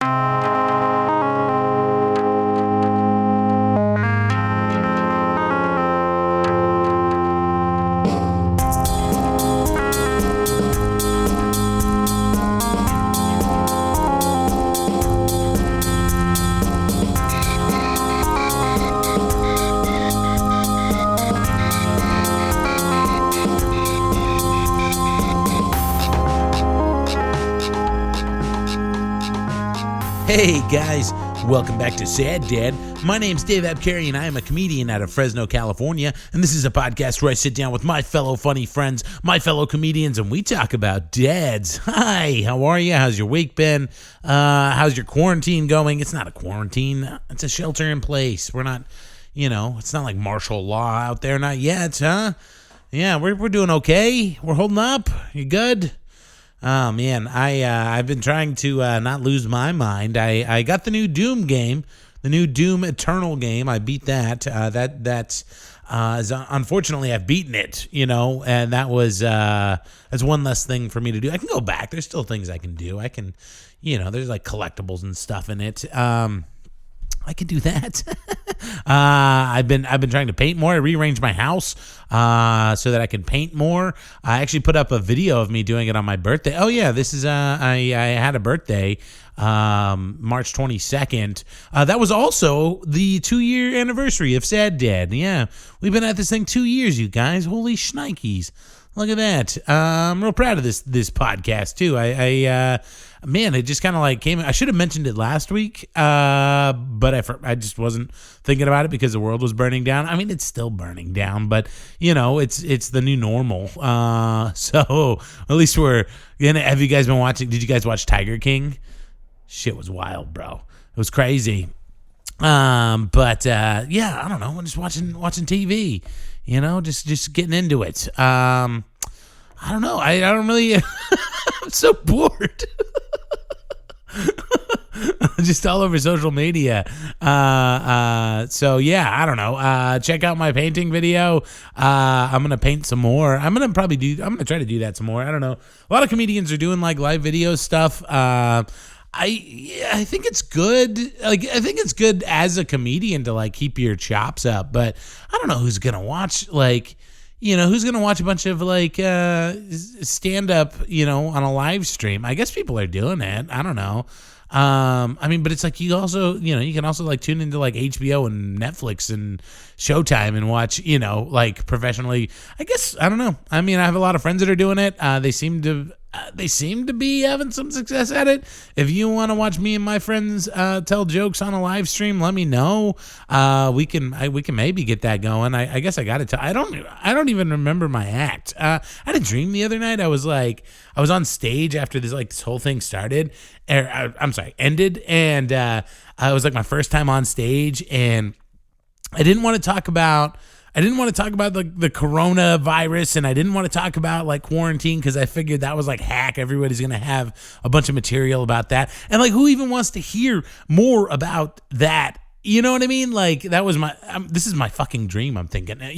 Hey guys, welcome back to Sad Dad. My name's Dave Abkary and I am a comedian out of Fresno, California, and this is a podcast where I sit down with my fellow funny friends, my fellow comedians, and we talk about dads. Hi, how are you? How's your week been? How's your quarantine going? It's not a quarantine, it's a shelter in place. We're not, it's not like martial law out there, not yet, huh? Yeah, we're doing okay. We're holding up. You good? Oh man, I've been trying to not lose my mind. I got the new Doom game, the new Doom Eternal game. I beat that. Unfortunately I've beaten it, and that's one less thing for me to do. I can go back. There's still things I can do. I can, there's like collectibles and stuff in it. I can do that. I've been trying to paint more. I rearranged my house so that I can paint more. I actually put up a video of me doing it on my birthday. Oh yeah, this is I had a birthday March 22nd. That was also the 2-year anniversary of Sad Dad. Yeah, we've been at this thing 2 years, you guys. Holy shnikes. Look at that. I'm real proud of this podcast too. Man, it just kind of like came. I should have mentioned it last week, but I just wasn't thinking about it because the world was burning down. I mean, it's still burning down, but it's the new normal. So at least we're gonna. Have you guys been watching? Did you guys watch Tiger King? Shit was wild, bro. It was crazy. But yeah, I don't know. I'm just watching TV. Just getting into it. I don't know. I don't really. I'm so bored. Just all over social media. So yeah, I don't know. Check out my painting video. I'm gonna paint some more. I'm gonna try to do that some more. I don't know. A lot of comedians are doing like live video stuff. I think it's good. Like, I think it's good as a comedian to like keep your chops up, but I don't know who's gonna watch who's going to watch a bunch of like stand up, on a live stream. I guess people are doing it. I don't know. But it's like you can also like tune into like HBO and Netflix and Showtime and watch, like professionally. I guess, I don't know. I have a lot of friends that are doing it. They seem to be having some success at it. If you want to watch me and my friends tell jokes on a live stream, let me know. We can maybe get that going. I guess I got it. I don't even remember my act. I had a dream the other night. I was on stage after this whole thing started. Ended, and it was like my first time on stage, and I didn't want to talk about the coronavirus, and I didn't want to talk about like quarantine because I figured that was like hack. Everybody's going to have a bunch of material about that. And like, who even wants to hear more about that? You know what I mean? Like, that was this is my fucking dream, I'm thinking, so I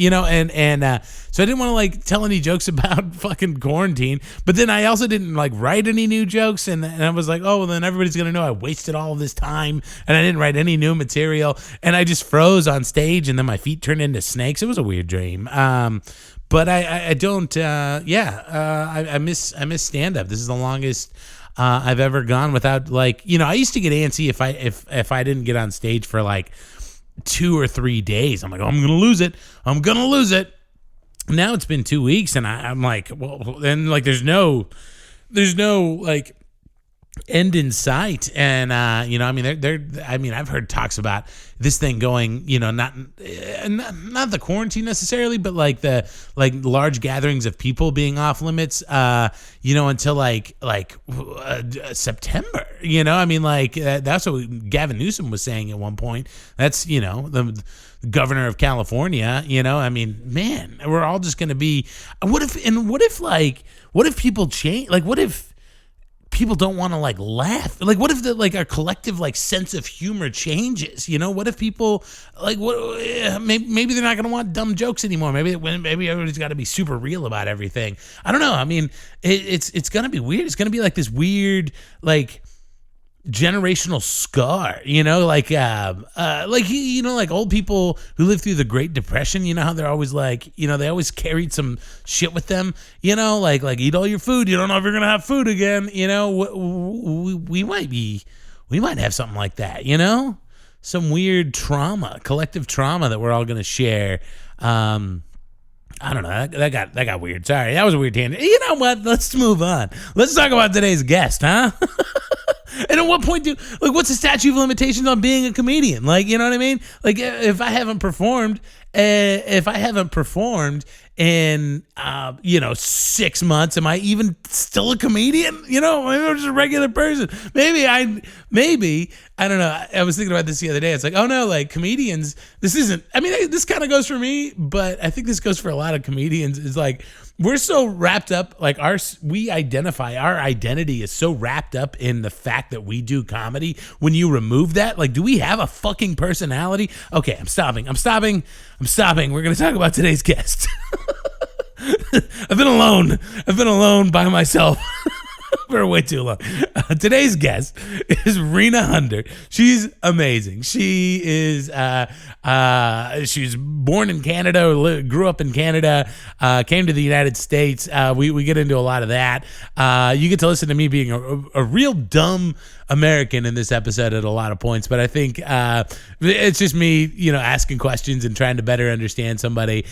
didn't want to like tell any jokes about fucking quarantine, but then I also didn't like write any new jokes, and I was like, oh, well, then everybody's going to know I wasted all of this time and I didn't write any new material, and I just froze on stage, and then my feet turned into snakes. It was a weird dream. But I don't, I miss stand-up. This is the longest I've ever gone without like, I used to get antsy if I didn't get on stage for like 2 or 3 days. I'm like, oh, I'm gonna lose it. Now it's been 2 weeks, and I'm like, well, then like there's no like end in sight, and I've heard talks about this thing going, not the quarantine necessarily, but like the large gatherings of people being off limits, until like September. That's what Gavin Newsom was saying at one point. That's the governor of California. Man, we're all just gonna be. What if people change? Like, what if people don't want to like laugh? Like, what if our collective like sense of humor changes? What if people like maybe they're not going to want dumb jokes anymore? Maybe everybody's got to be super real about everything. I don't know. It's going to be weird. It's going to be like this weird, like, generational scar, like like old people who lived through the Great Depression. You know how they're always like, they always carried some shit with them, like eat all your food, you don't know if you're gonna have food again. We might have something like that, some weird trauma, collective trauma that we're all gonna share. I don't know. That got weird. Sorry, that was a weird tangent. You know what? Let's move on. Let's talk about today's guest, huh? And at what point what's the statute of limitations on being a comedian? Like, you know what I mean? Like, if I haven't performed in 6 months, am I even still a comedian? Maybe I'm just a regular person. Maybe I don't know. I was thinking about this the other day. It's like, oh no, like comedians, this kind of goes for me, but I think this goes for a lot of comedians. It's like, we're so wrapped up, like our identity is so wrapped up in the fact that we do comedy. When you remove that, like, do we have a fucking personality? Okay, I'm stopping. We're going to talk about today's guest. I've been alone by myself for way too long. Today's guest is Rena Hundert. She's amazing. She is she's born in Canada, grew up in Canada, came to the United States. We get into a lot of that. You get to listen to me being a real dumb American in this episode at a lot of points, but I think it's just me, asking questions and trying to better understand somebody.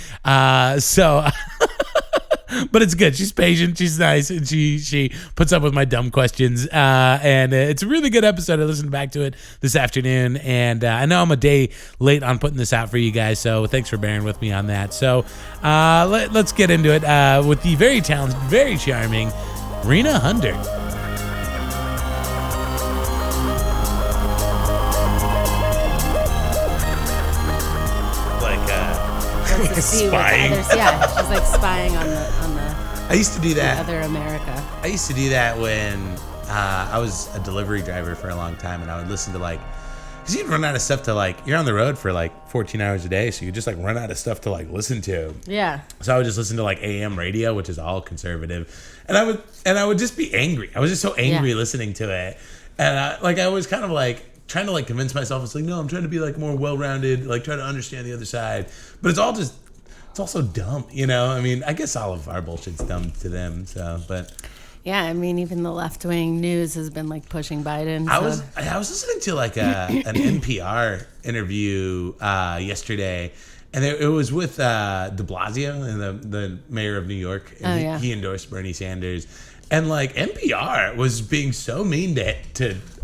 But it's good. She's patient. She's nice, and she puts up with my dumb questions. And it's a really good episode. I listened back to it this afternoon, and I know I'm a day late on putting this out for you guys, so thanks for bearing with me on that. So let's get into it with the very talented, very charming Rena Hundert. Spying. She's like spying on the. I used to do that. Other America. I used to do that when I was a delivery driver for a long time, and I would listen to because you'd run out of stuff to you're on the road for 14 hours a day, so you just run out of stuff to listen to. Yeah. So I would just listen to AM radio, which is all conservative, and I would just be angry. I was just so angry listening to it, and I was kind of trying to convince myself. It's no, I'm trying to be more well-rounded, try to understand the other side, but it's also dumb, I guess all of our bullshit's dumb to them, but yeah, even the left-wing news has been pushing Biden. So. I was listening to an NPR interview yesterday, and it was with De Blasio, and the mayor of New York, and he endorsed Bernie Sanders. And NPR was being so mean to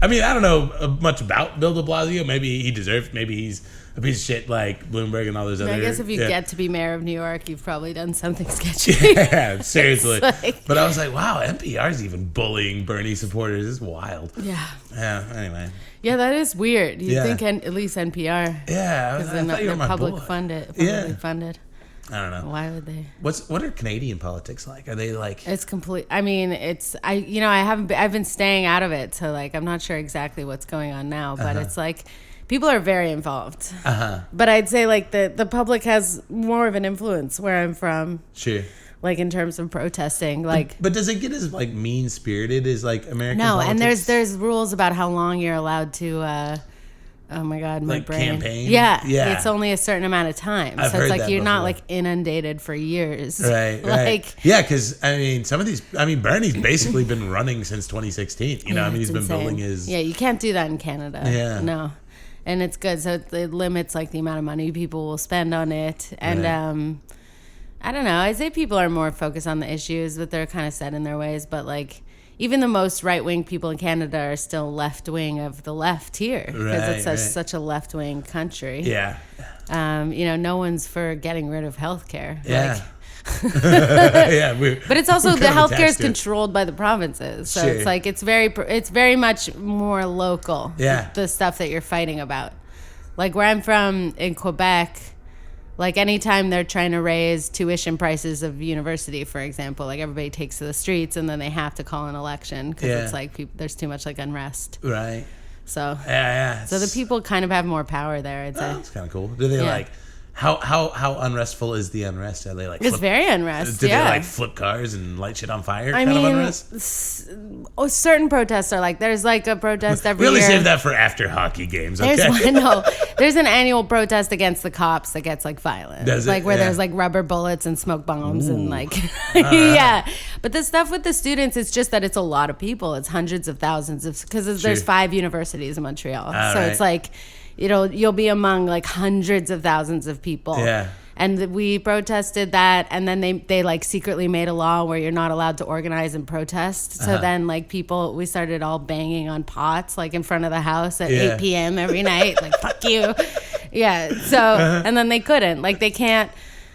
I don't know much about Bill de Blasio. Maybe he deserves, maybe he's a piece of shit like Bloomberg and all those other. I guess if you get to be mayor of New York, you've probably done something sketchy. Yeah, seriously. But I was like, wow, NPR's even bullying Bernie supporters. It's wild. Yeah. Yeah, anyway. Yeah, that is weird. You'd think at least NPR. Yeah. Because they're public funded. I don't know. Why would they? What are Canadian politics like? Are they It's complete. I've been staying out of it, so I'm not sure exactly what's going on now, but it's people are very involved. But I'd say the public has more of an influence where I'm from. Sure. In terms of protesting, But does it get as mean spirited as American? No, politics? and there's rules about how long you're allowed to. Oh my God, my brain. Campaign? Yeah. It's only a certain amount of time. I've heard that you're before. not inundated for years. Right. Yeah, because some of these, Bernie's basically been running since 2016. He's been building his. Yeah, you can't do that in Canada. Yeah. No. And it's good. So it limits the amount of money people will spend on it. And I don't know. I say people are more focused on the issues, but they're kind of set in their ways. But even the most right-wing people in Canada are still left-wing of the left here because it's such a left-wing country. Yeah. No one's for getting rid of healthcare. Yeah. But it's also the healthcare is controlled by the provinces, so it's very much more local. Yeah. The stuff that you're fighting about, where I'm from in Quebec. Anytime they're trying to raise tuition prices of university, for example, everybody takes to the streets and then they have to call an election because it's there's too much unrest. Right. So yeah. So the people kind of have more power there. I'd say. That's kind of cool. Do they How unrestful is the unrest? Are they like it's very unrest. Do yeah. they like flip cars and light shit on fire? I Kind mean, of unrest. Certain protests are like there's like a protest every Really year. save that for after hockey games. Okay. There's an annual protest against the cops that gets like violent. Does it? Like where Yeah. there's like rubber bullets and smoke bombs and like yeah. But the stuff with the students, it's just that it's a lot of people. It's hundreds of thousands of because there's 5 universities in Montreal, so right. it's like you'll be among like hundreds of thousands of people. Yeah. And we protested that, and then they like secretly made a law where you're not allowed to organize and protest. So then like we started all banging on pots like in front of the house at 8 p.m. every night, like fuck you. Yeah. So and then they couldn't, like they can't,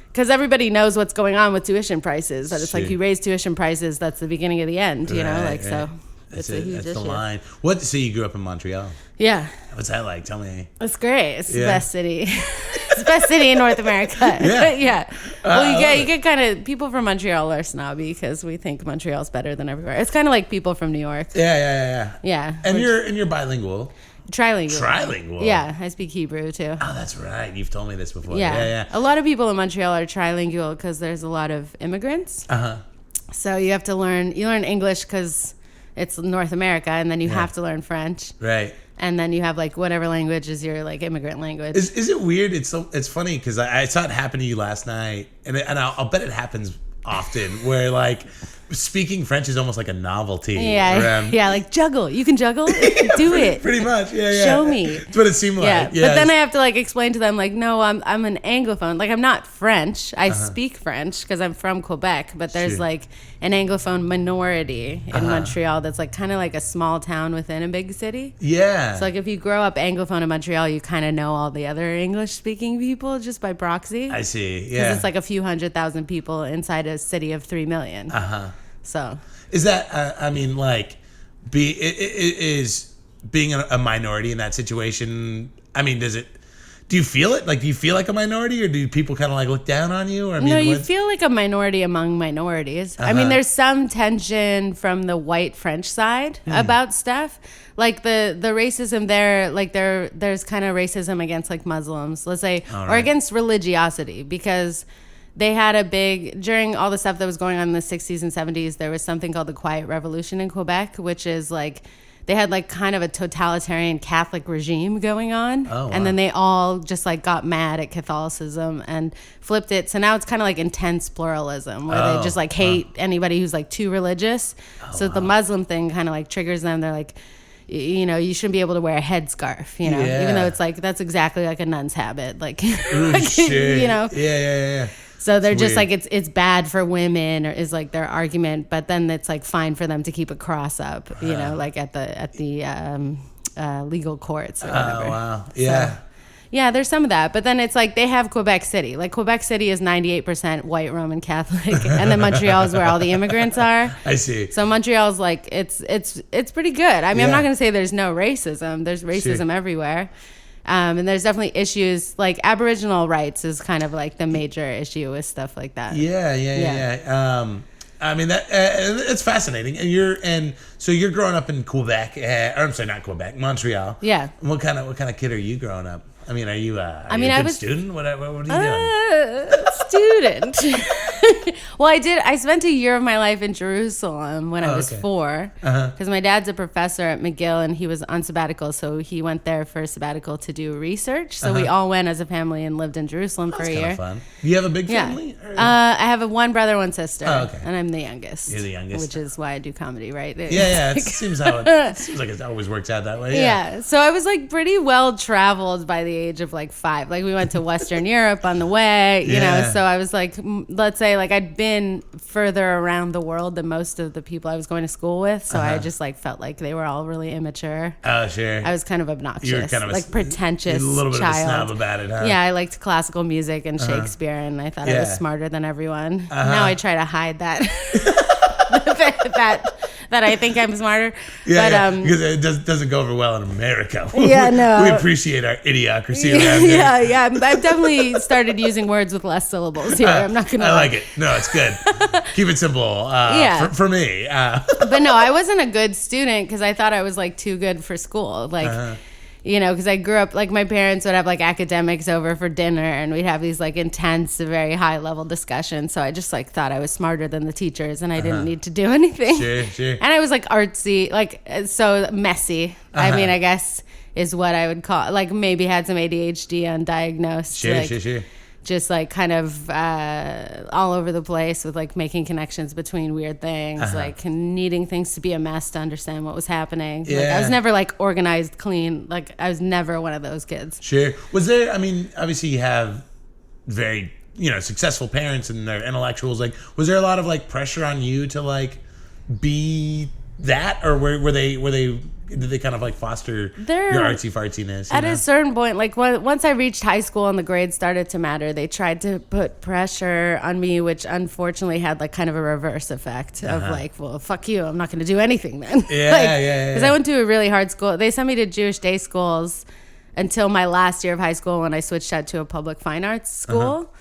because everybody knows what's going on with tuition prices. That it's like you raise tuition prices, that's the beginning of the end. You know, like so. It's a huge issue. That's the line. So you grew up in Montreal? Yeah. What's that like? Tell me. It's great. It's the best city. It's the best city in North America. Yeah. Yeah. Well, you get kind of people from Montreal are snobby because we think Montreal's better than everywhere. It's kind of like people from New York. Yeah. Yeah. And you're bilingual. Trilingual. Yeah, I speak Hebrew too. Oh, that's right. You've told me this before. Yeah. A lot of people in Montreal are trilingual because there's a lot of immigrants. So you have to learn English because it's North America, and then you have to learn French. Right. And then you have like whatever language is your like immigrant language. Is it weird? It's funny because I saw it happen to you last night, and I'll bet it happens often where like speaking French is almost like a novelty. Yeah, like juggle. You can juggle? Do it. Pretty much, yeah. Show me. That's what it seemed like. Yeah, but then I have to like explain to them like, no, I'm an Anglophone. Like I'm not French. I speak French because I'm from Quebec, but there's like an Anglophone minority in Montreal that's like kind of like a small town within a big city. Yeah. So like if you grow up Anglophone in Montreal, you kind of know all the other English-speaking people just by proxy. I see, yeah. Because it's like a few 100,000 people inside a city of 3 million. So is that I mean like is being a minority in that situation, I mean, do you feel it? Like, do you feel like a minority, or do people kind of like look down on you? Or I mean, no, you feel like a minority among minorities. I mean, there's some tension from the white French side about stuff. Like the racism there, like there's kind of racism against like Muslims, let's say, or against religiosity, because they had during all the stuff that was going on in the 60s and 70s, there was something called the Quiet Revolution in Quebec, which is like, they had like kind of a totalitarian Catholic regime going on. Oh, wow. And then they all just like got mad at Catholicism and flipped it. So now it's kind of like intense pluralism where they just like hate anybody who's like too religious. So the Muslim thing kind of like triggers them. They're like, you know, you shouldn't be able to wear a headscarf, you know, even though it's like, that's exactly like a nun's habit. Like, like you know. Yeah. So they're just weird. Like, it's bad for women, or is like their argument, but then it's like fine for them to keep a cross up, you know, like at the legal courts or whatever. Oh, wow. Yeah. So, yeah, there's some of that. But then it's like they have Quebec City. Like Quebec City is 98% white Roman Catholic, and then Montreal is where all the immigrants are. I see. So Montreal's like, it's pretty good. I mean, I'm not going to say there's no racism. There's racism everywhere. And there's definitely issues like Aboriginal rights is kind of like the major issue with stuff like that. Yeah. I mean that it's fascinating. And so you're growing up in Quebec. Or I'm sorry, not Quebec, Montreal. Yeah. What kind of kid are you growing up? I mean, are you a good student? What are you doing? Student. Well, I spent a year of my life in Jerusalem when I was 4, because my dad's a professor at McGill and he was on sabbatical, so he went there for a sabbatical to do research. So we all went as a family and lived in Jerusalem for a year. That's kind of fun. Do you have a big family? I have one brother, one sister, and I'm the youngest. You're the youngest, which is why I do comedy, right? Yeah. It seems like it always works out that way. Yeah. So I was like pretty well traveled by the age of like 5. Like we went to Western Europe on the way, you know. So I was like, let's say like I'd been further around the world than most of the people I was going to school with. So I just like felt like they were all really immature. Oh, sure. I was kind of obnoxious, you were kind of like pretentious, a little bit child. Of a snob about it, huh? Yeah, I liked classical music and Shakespeare, and I thought I was smarter than everyone. Now I try to hide that. that I think I'm smarter. Yeah, but, because it doesn't go over well in America. Yeah, no. We appreciate our idiocracy around here. Yeah. I've definitely started using words with less syllables here. I'm not going to I like it. No, it's good. Keep it simple for me. But no, I wasn't a good student because I thought I was like too good for school. Like, because I grew up, like, my parents would have, like, academics over for dinner, and we'd have these, like, intense, very high-level discussions. So I just, like, thought I was smarter than the teachers, and I didn't need to do anything. Sure. And I was, like, artsy, like, so messy. I mean, I guess is what I would call, like, maybe had some ADHD undiagnosed. Sure. Just, like, kind of all over the place with, like, making connections between weird things, like needing things to be a mess to understand what was happening. Yeah. Like, I was never, like, organized, clean. Like, I was never one of those kids. Sure. Was there, I mean, obviously you have very, successful parents and they're intellectuals. Like, was there a lot of, like, pressure on you to, like, be that? Or did they kind of, like, foster your artsy fartsiness? At a certain point, like, once I reached high school and the grades started to matter, they tried to put pressure on me, which unfortunately had, like, kind of a reverse effect of, like, well, fuck you, I'm not going to do anything then. Because I went to a really hard school. They sent me to Jewish day schools until my last year of high school when I switched out to a public fine arts school.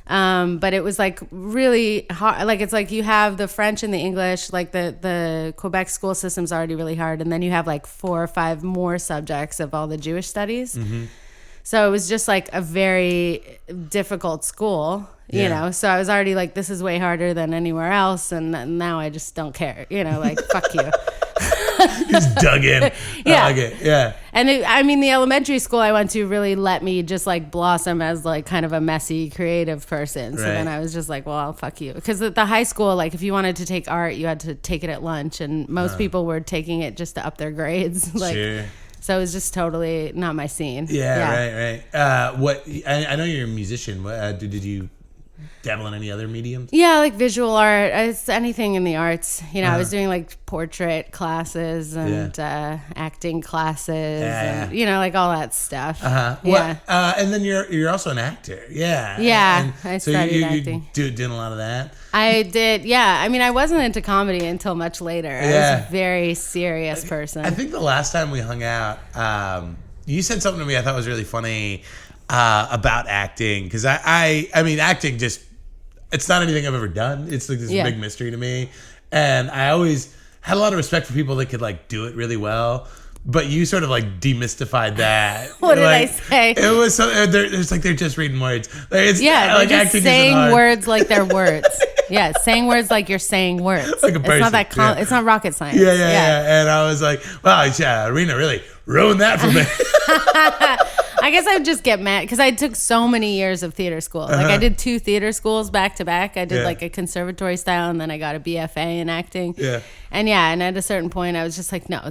But it was, like, really hard. Like, it's like you have the French and the English, like the Quebec school system's already really hard. And then you have, like, 4 or 5 more subjects of all the Jewish studies. So it was just, like, a very difficult school, you know? So I was already like, this is way harder than anywhere else. And now I just don't care, like, fuck you. Just dug in. Yeah. I like it. Yeah. And the elementary school I went to really let me just, like, blossom as, like, kind of a messy, creative person. So then I was just like, well, fuck you. Because at the high school, like, if you wanted to take art, you had to take it at lunch. And most people were taking it just to up their grades. Like, sure. So it was just totally not my scene. Yeah. Right. I know you're a musician. Did you dabble in any other mediums? Yeah, like visual art. It's anything in the arts. I was doing, like, portrait classes and acting classes and, like, all that stuff. And then you're also an actor. Yeah. Yeah, I studied acting. You did a lot of that? I did, yeah. I mean, I wasn't into comedy until much later. I was a very serious person. I think the last time we hung out, you said something to me I thought was really funny about acting. Because I mean, acting just... It's not anything I've ever done. It's like this big mystery to me. And I always had a lot of respect for people that could, like, do it really well. But you sort of, like, demystified that. What did I say? It was so... It's like they're just reading words. Like, they're just saying words like they're words. Yeah, saying words like you're saying words. Like a person. It's not that it's not rocket science. Yeah. And I was like, wow, Rena really ruined that for me. I guess I would just get mad because I took so many years of theater school. Like, I did 2 theater schools back to back. I did like a conservatory style, and then I got a BFA in acting. And at a certain point, I was just like, no,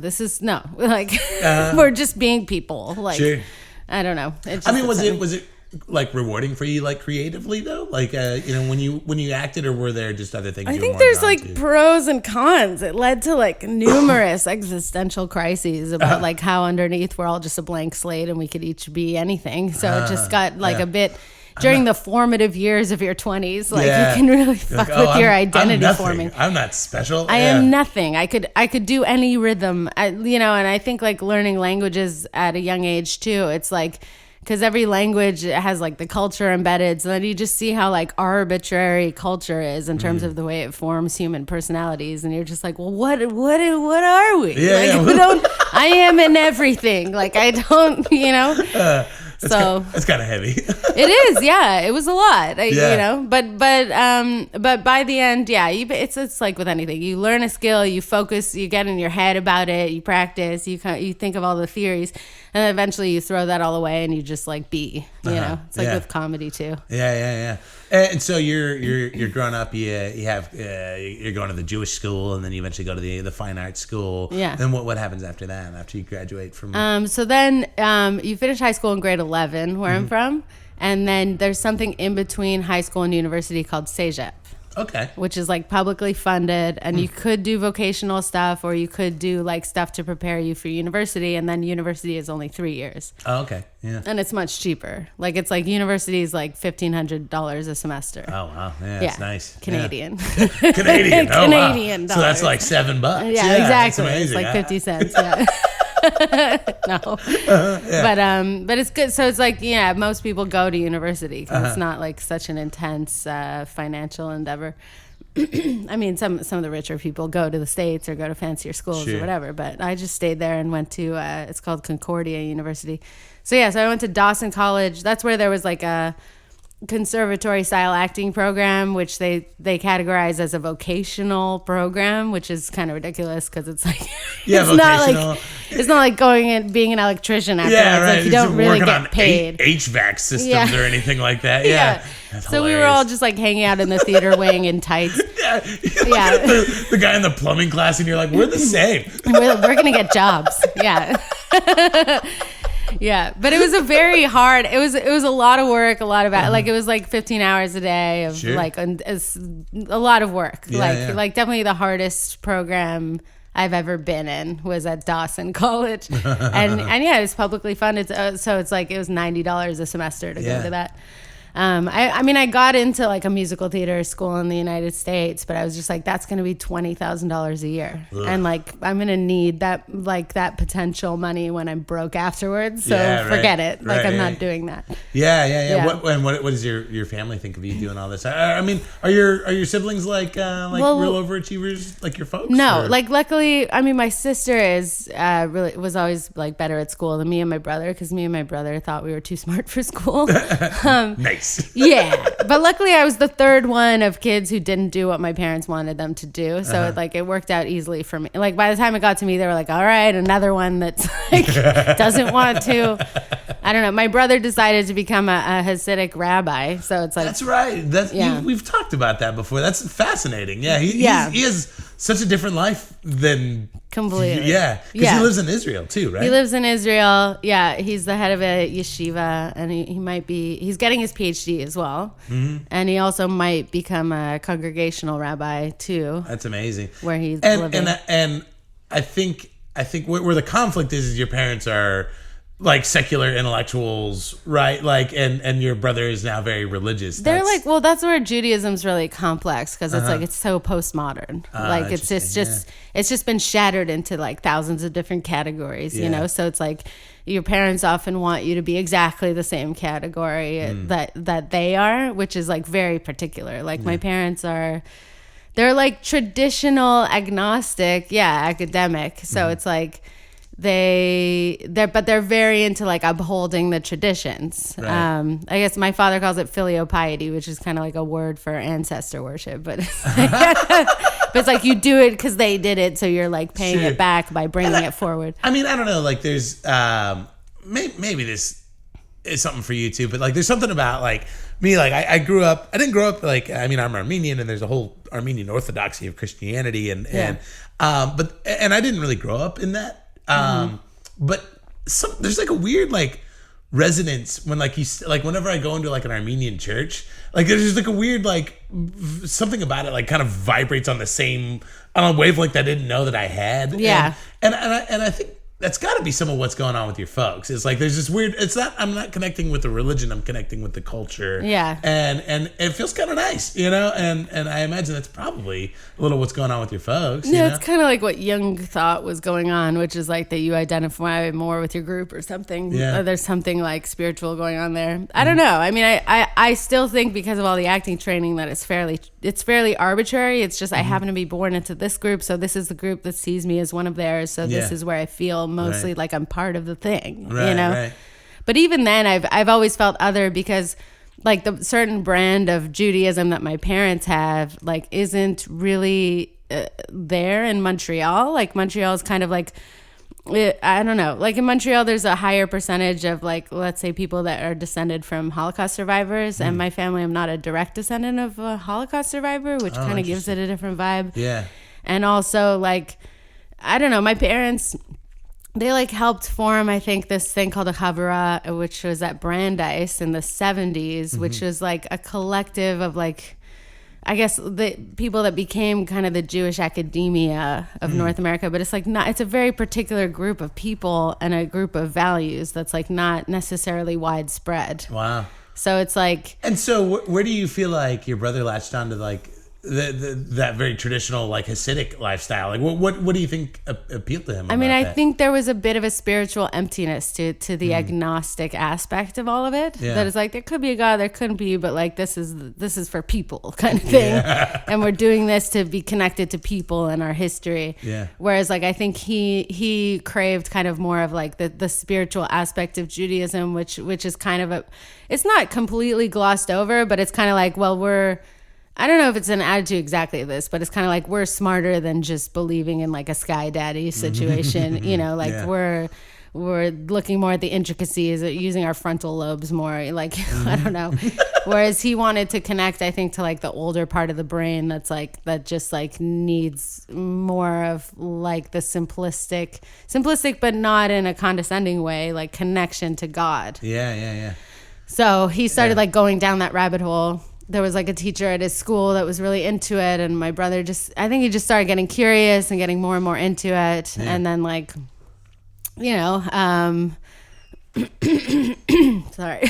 like, we're just being people. Like, sure. I don't know. Was it like rewarding for you, like, creatively though? Like, when you acted, or were there just other things? I think there's, like, pros and cons. It led to, like, numerous existential crises about like how underneath we're all just a blank slate and we could each be anything. So it just got like a bit during the formative years of your 20s. Like, you can really fuck with your identity forming. I'm not special. I am nothing. I could do any rhythm. And I think, like, learning languages at a young age too. It's like, because every language has, like, the culture embedded, so then you just see how, like, arbitrary culture is in terms of the way it forms human personalities, and you're just like, well, what are we? I am in everything. Like, I don't, It's kind of heavy. It is, yeah. It was a lot, But by the end, it's like with anything. You learn a skill, you focus, you get in your head about it, you practice, you think of all the theories, and then eventually you throw that all away and you just, like, be. It's like with comedy too. Yeah. And so you're growing up. You're going to the Jewish school, and then you eventually go to the fine arts school. Yeah. Then what happens after that? After you graduate from? So then you finish high school in grade 11, where I'm from, and then there's something in between high school and university called CEGEP. Okay. Which is, like, publicly funded, and you could do vocational stuff, or you could do, like, stuff to prepare you for university, and then university is only 3 years. Oh, okay. Yeah. And it's much cheaper. Like, it's like university is like $1,500 a semester. Oh, wow. Yeah, that's nice. Canadian. Yeah. Canadian. Oh, Canadian wow. So that's like $7. Yeah, exactly. It's like 50 cents. Yeah. No. But it's good. So it's like, most people go to university because it's not, like, such an intense financial endeavor. I mean, some of the richer people go to the States or go to fancier schools or whatever, but I just stayed there and went to, it's called Concordia University. So I went to Dawson College. That's where there was like a conservatory style acting program, which they categorize as a vocational program, which is kind of ridiculous because it's like it's not like going and being an electrician after. Yeah, right. Like you don't really get paid. HVAC systems or anything like that. Yeah. So we were all just like hanging out in the theater wing in tights. Yeah. The guy in the plumbing class, and you're like, we're the same. We're gonna get jobs. Yeah. Yeah, but it was a very hard. It was a lot of work, a lot of like it was like 15 hours a day of like a lot of work. Like definitely the hardest program I've ever been in was at Dawson College, and it was publicly funded. So it's like it was $90 a semester to go to that. I mean, I got into like a musical theater school in the United States, but I was just like, that's going to be $20,000 a year. Ugh. And like, I'm going to need that potential money when I'm broke afterwards. So forget it. Like, I'm not doing that. Yeah. What does your family think of you doing all this? I mean, are your siblings like real overachievers like your folks? No, or? Like luckily, I mean, my sister was always like better at school than me and my brother, because me and my brother thought we were too smart for school. Nice. Yeah, but luckily I was the third one of kids who didn't do what my parents wanted them to do, so it worked out easily for me. Like by the time it got to me, they were like, all right, another one that's like doesn't want to. I don't know. My brother decided to become a Hasidic rabbi, so it's like that's right. We've talked about that before. That's fascinating. Yeah, he has such a different life than completely. Yeah, because he lives in Israel too, right? He lives in Israel. Yeah, he's the head of a yeshiva, and he's getting his PhD as well, and he also might become a congregational rabbi too. That's amazing. Where he's living. And I think where the conflict is your parents are like secular intellectuals, right? Like, and your brother is now very religious. That's where Judaism's really complex, because it's like it's so postmodern. Like it's just been shattered into like thousands of different categories, you know. So it's like your parents often want you to be exactly the same category that they are, which is like very particular. Like my parents they're like traditional agnostic, academic. So it's like they're very into like upholding the traditions. Right. I guess my father calls it filial piety, which is kind of like a word for ancestor worship, but it's like you do it because they did it, so you're like paying it back by bringing it forward. I mean, I don't know, like there's maybe this is something for you too, but like there's something about like me, like I didn't grow up like, I mean, I'm Armenian, and there's a whole Armenian orthodoxy of Christianity, and I didn't really grow up in that. But there's like a weird like resonance when like whenever I go into like an Armenian church, like there's just like a weird like something about it like kind of vibrates on a wavelength I didn't know that I had. Yeah. And I think that's got to be some of what's going on with your folks. It's like there's this weird. I'm not connecting with the religion. I'm connecting with the culture. Yeah. And it feels kind of nice, you know. And I imagine that's probably a little what's going on with your folks. Yeah, it's kind of like what Jung thought was going on, which is like that you identify more with your group or something. Yeah. Or there's something like spiritual going on there. I don't know. I mean, I still think because of all the acting training that it's fairly arbitrary. It's just I happen to be born into this group, so this is the group that sees me as one of theirs. So this is where I feel mostly like I'm part of the thing, you know. Right. But even then, I've always felt other, because like the certain brand of Judaism that my parents have like isn't really there in Montreal. Like Montreal is kind of like, I don't know. Like in Montreal, there's a higher percentage of like, let's say, people that are descended from Holocaust survivors. And my family, I'm not a direct descendant of a Holocaust survivor, which kind of gives it a different vibe. Yeah. And also like, I don't know, my parents, they like helped form, I think, this thing called a Chavurah, which was at Brandeis in the 70s, which was like a collective of like, I guess the people that became kind of the Jewish academia of North America. But it's like it's a very particular group of people and a group of values that's like not necessarily widespread. Wow. So it's like, and so where do you feel like your brother latched on to like that very traditional like Hasidic lifestyle. Like what do you think appealed to him? I mean, I think there was a bit of a spiritual emptiness to the agnostic aspect of all of it. Yeah. That is like, there could be a God, there couldn't be, but like this is for people kind of thing. Yeah. And we're doing this to be connected to people and our history. Yeah. Whereas like I think he craved kind of more of like the spiritual aspect of Judaism, which is kind of it's not completely glossed over, but it's kind of like, well, I don't know if it's an attitude exactly of this, but it's kind of like we're smarter than just believing in like a sky daddy situation. You know, like Yeah. we're looking more at the intricacies, using our frontal lobes more. Like I don't know. Whereas he wanted to connect, I think, to like the older part of the brain that just like needs more of like the simplistic, but not in a condescending way, like connection to God. Yeah. So he started like going down that rabbit hole. There was like a teacher at his school that was really into it, and my brother I think he just started getting curious and getting more and more into it. Yeah. And then like, you know, sorry,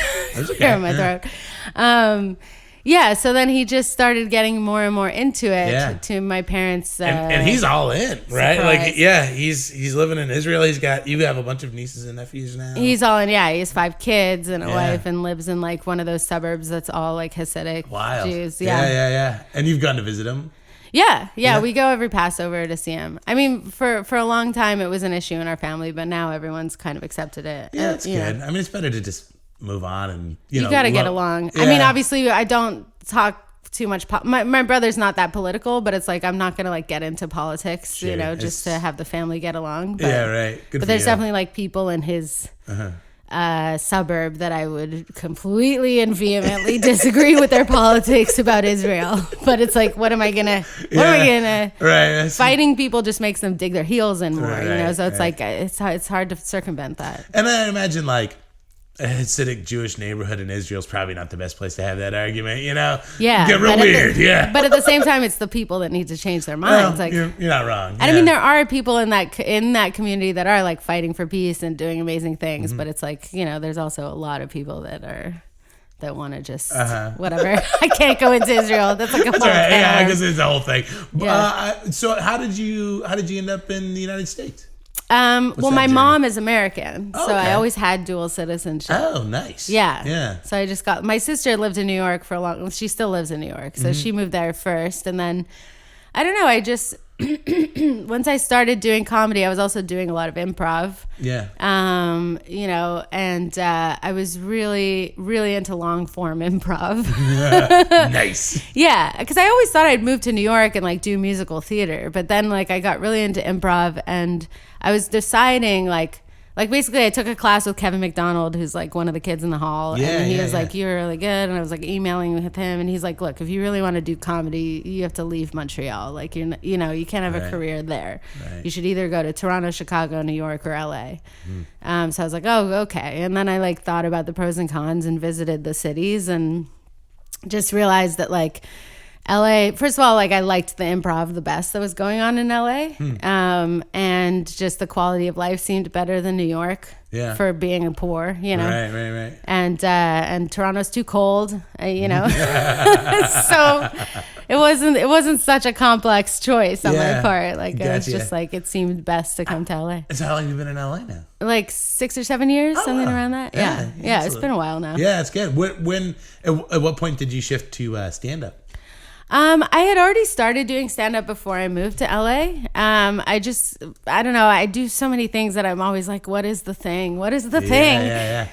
clear my throat. Yeah, so then he just started getting more and more into it. To my parents, and he's all in, right? surprise. Like, yeah, he's living in Israel. You have a bunch of nieces and nephews now. He's all in. Yeah, he has 5 kids and a Yeah. wife, and lives in like one of those suburbs that's all like Hasidic Wild. Jews. Yeah. And you've gone to visit him. Yeah, we go every Passover to see him. I mean, for a long time it was an issue in our family, but now everyone's kind of accepted it. Yeah, that's good. Know. I mean, it's better to just move on and you got to get along. Yeah. I mean, obviously I don't talk too much. My brother's not that political, but it's like I'm not gonna like get into politics, Sure. you know, just to have the family get along. But, Yeah, right. Good But for there's you. definitely like people in his suburb that I would completely and vehemently disagree with their politics about Israel. But it's like, what am I gonna? Right. Fighting people just makes them dig their heels in more, Right, you know. So it's right. like it's hard to circumvent that. And I imagine like a Hasidic Jewish neighborhood in Israel is probably not the best place to have that argument, you know? Yeah, Get real but weird, yeah. But at the same time, it's the people that need to change their minds. Well, Like, you're not wrong. and I mean, there are people in that community that are like fighting for peace and doing amazing things. But it's like, you know, there's also a lot of people that want to just whatever. I can't go into Israel. That's like a whole Right, yeah, I can. guess it's the whole thing. Yeah. So how did you end up in the United States? Well, that my journey? mom is American, so Okay. I always had dual citizenship. Oh, nice. Yeah. Yeah. So I just got, my sister lived in New York for a long, she still lives in New York. So she moved there first. And then, I don't know, I just, once I started doing comedy, I was also doing a lot of improv. Yeah. You know, and I was really, really into long form improv. Nice. Yeah, because I always thought I'd move to New York and like do musical theater, but then like I got really into improv, and I was deciding like basically I took a class with Kevin McDonald, who's like one of the kids in the hall, and he was like, "You're really good," and I was like emailing with him, and he's like, "Look, if you really want to do comedy, you have to leave Montreal. Like you know, you can't have a career there. Right. You should either go to Toronto, Chicago, New York, or LA." So I was like, "Oh, okay," and then I like thought about the pros and cons and visited the cities and just realized that like LA, first of all, like I liked the improv the best that was going on in LA. And just the quality of life seemed better than New York for being poor, you know. Right. And Toronto's too cold, you know. So it wasn't such a complex choice on my part. Like it was just like it seemed best to come to LA. So how long have you been in LA now? Like 6 or 7 years, something around that. Yeah, it's been a while now. Yeah, it's good. At what point did you shift to stand up? I had already started doing stand-up before I moved to LA. I don't know. I do so many things that I'm always like, what is the thing? What is the thing? Yeah.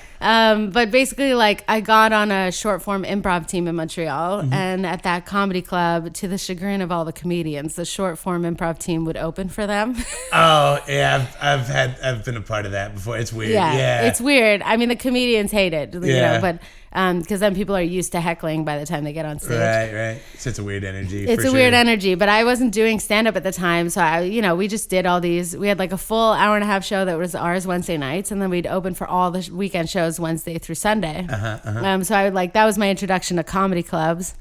But basically, like, I got on a short-form improv team in Montreal, and at that comedy club, to the chagrin of all the comedians, the short-form improv team would open for them. Oh, yeah. I've been a part of that before. It's weird. Yeah. It's weird. I mean, the comedians hate it, you Yeah. know, but because then people are used to heckling by the time they get on stage. Right. So it's a weird energy. It's for a sure. weird energy, but I wasn't doing stand up at the time. So we just did all these. We had like a full hour and a half show that was ours Wednesday nights, and then we'd open for all the weekend shows Wednesday through Sunday. So I would that was my introduction to comedy clubs.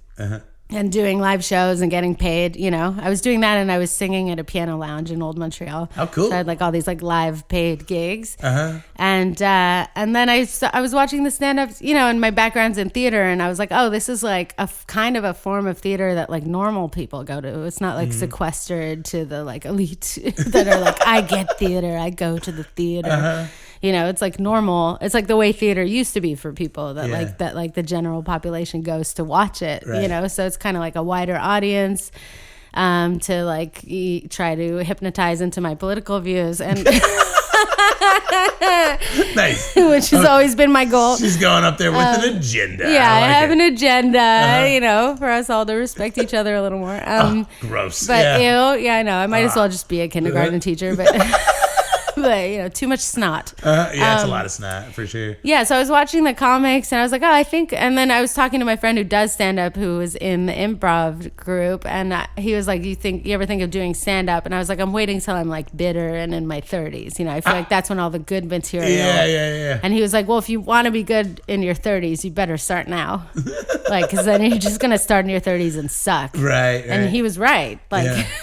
and doing live shows and getting paid, I was doing that, and I was singing at a piano lounge in Old Montreal. Oh, cool. So I had like all these like live paid gigs. Uh-huh. And then I was watching the stand-ups, and my background's in theater, and I was like, oh, this is like a kind of a form of theater that like normal people go to. It's not like sequestered to the like elite that are like, I get theater, I go to the theater. Uh-huh. It's like normal. It's like the way theater used to be for people that like the general population goes to watch it, right. So it's kind of like a wider audience to like try to hypnotize into my political views and nice. Which has always been my goal. She's going up there with an agenda. Yeah, I have an agenda, Uh-huh. for us all to respect each other a little more. Gross. But I know. I might as well just be a kindergarten teacher, but but too much snot. It's a lot of snot for sure. Yeah, so I was watching the comics and I was like, oh, I think, and then I was talking to my friend who does stand up, who was in the improv group, and he was like, you ever think of doing stand up? And I was like, I'm waiting till I'm like bitter and in my 30s. I feel like that's when all the good material. Yeah. And he was like, well, if you want to be good in your 30s, you better start now. Because then you're just going to start in your 30s and suck. Right. And he was right.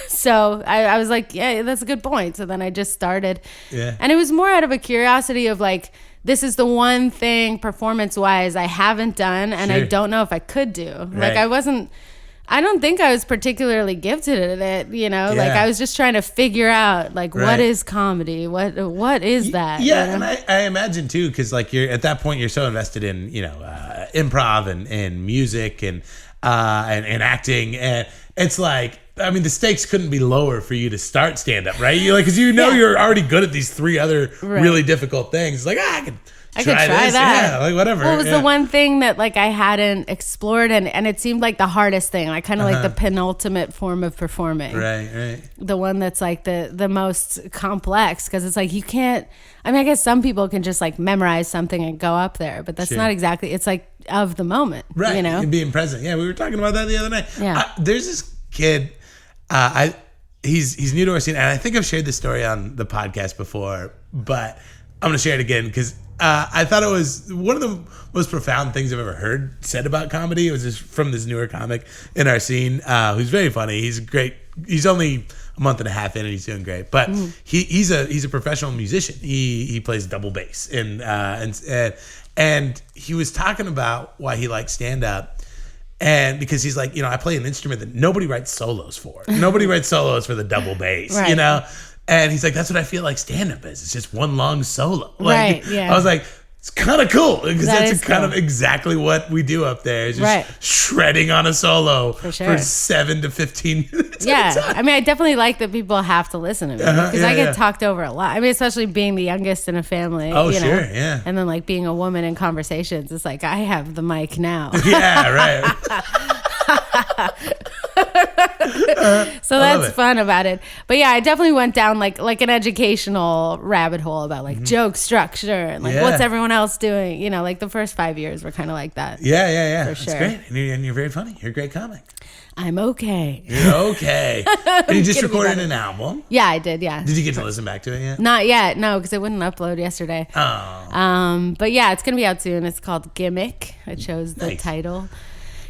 So I was like, yeah, that's a good point. So then I just started. Yeah. And it was more out of a curiosity of like, this is the one thing performance-wise I haven't done, and I don't know if I could do. Right. Like I don't think I was particularly gifted at it, like I was just trying to figure out like what is comedy, what is that? Yeah, and I imagine too, because like you're at that point you're so invested in improv and music and acting, and it's like, I mean, the stakes couldn't be lower for you to start stand up, right? Because you're already good at these three other really difficult things. Like, I could try this. That. Yeah, like whatever. What was the one thing that like I hadn't explored, and it seemed like the hardest thing, like kind of like the penultimate form of performing. Right. The one that's like the most complex, because it's like you can't. I mean, I guess some people can just like memorize something and go up there, but that's not exactly. It's like of the moment, right? And being present. Yeah, we were talking about that the other night. Yeah. There's this kid. He's new to our scene, and I think I've shared this story on the podcast before, but I'm gonna share it again because I thought it was one of the most profound things I've ever heard said about comedy. It was just from this newer comic in our scene who's very funny. He's great. He's only a month and a half in, and he's doing great. But he's a professional musician. He plays double bass, and he was talking about why he likes stand up. And because he's like, I play an instrument that nobody writes solos for. Nobody writes solos for the double bass, right. And he's like, that's what I feel like stand-up is. It's just one long solo. Right, yeah. I was like, it's kind of cool because that's kind cool. of exactly what we do up there. Is just shredding on a solo for 7 to 15 minutes. Yeah, I mean, I definitely like that people have to listen to me because I get talked over a lot. I mean, especially being the youngest in a family. Oh, sure, yeah. And then like being a woman in conversations, it's like I have the mic now. Yeah, right. So that's fun about it. But yeah, I definitely went down like an educational rabbit hole about like joke structure and like what's everyone else doing. Like the first 5 years were kind of like that. Yeah. For sure. That's great. And you're very funny. You're a great comic. I'm okay. You're okay. And you just recorded an album? Yeah, I did, yeah. Did you get to listen back to it yet? Not yet, no, because it wouldn't upload yesterday. Oh. But yeah, it's going to be out soon. It's called Gimmick. I chose the title.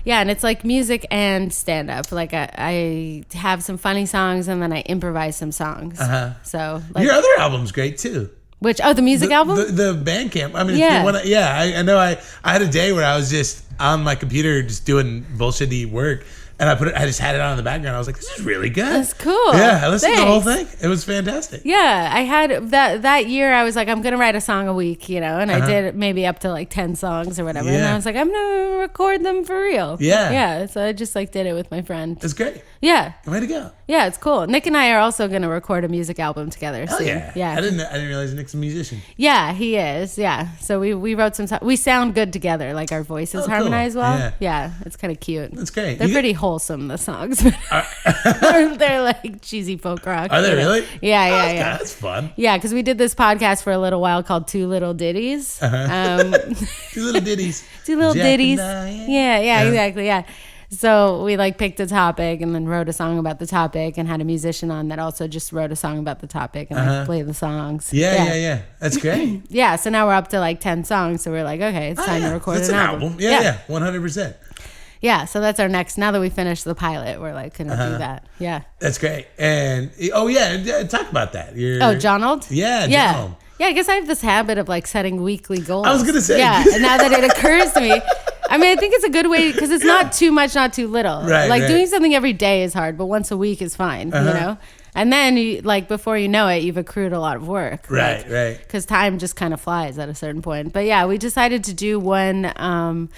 Yeah, and it's like music and stand-up. Like I have some funny songs and then I improvise some songs. So like, your other album's great too. Which the music album? The Bandcamp. I mean, I know. I had a day where I was just on my computer just doing bullshitty work. And I just had it on in the background. I was like, this is really good. That's cool. Yeah, I listened to the whole thing. It was fantastic. Yeah, I had that year. I was like, I'm gonna write a song a week, and I did maybe up to like 10 songs or whatever. And I was like, I'm gonna record them for real. Yeah. So I just like did it with my friend. That's great. Yeah. Way to go. Yeah, it's cool. Nick and I are also gonna record a music album together soon. Yeah. I didn't realize Nick's a musician. Yeah, he is. Yeah. So we wrote some. We sound good together. Like our voices harmonize well. Yeah, it's kind of cute. That's great. They're pretty wholesome. The songs. They're like cheesy folk rock. Are they really? Yeah. That's fun. Yeah, because we did this podcast for a little while called Two Little Ditties. Two little ditties. Two little ditties. Yeah, exactly. Yeah. So we like picked a topic and then wrote a song about the topic and had a musician on that also just wrote a song about the topic and like played the songs. Yeah. That's great. Yeah. So now we're up to like 10 songs. So we're like, okay, it's time to record an album. Yeah. 100%. Yeah, so that's our next. Now that we finished the pilot, we're like gonna do that. Yeah, that's great. And talk about that. Jonald. Yeah, yeah. Jonald. Yeah, I guess I have this habit of like setting weekly goals. I was gonna say. Yeah, and now that it occurs to me, I mean, I think it's a good way because it's not too much, not too little. Right. Like doing something every day is hard, but once a week is fine. You know. And then, before you know it, you've accrued a lot of work. Right. Because time just kind of flies at a certain point. But yeah, we decided to do one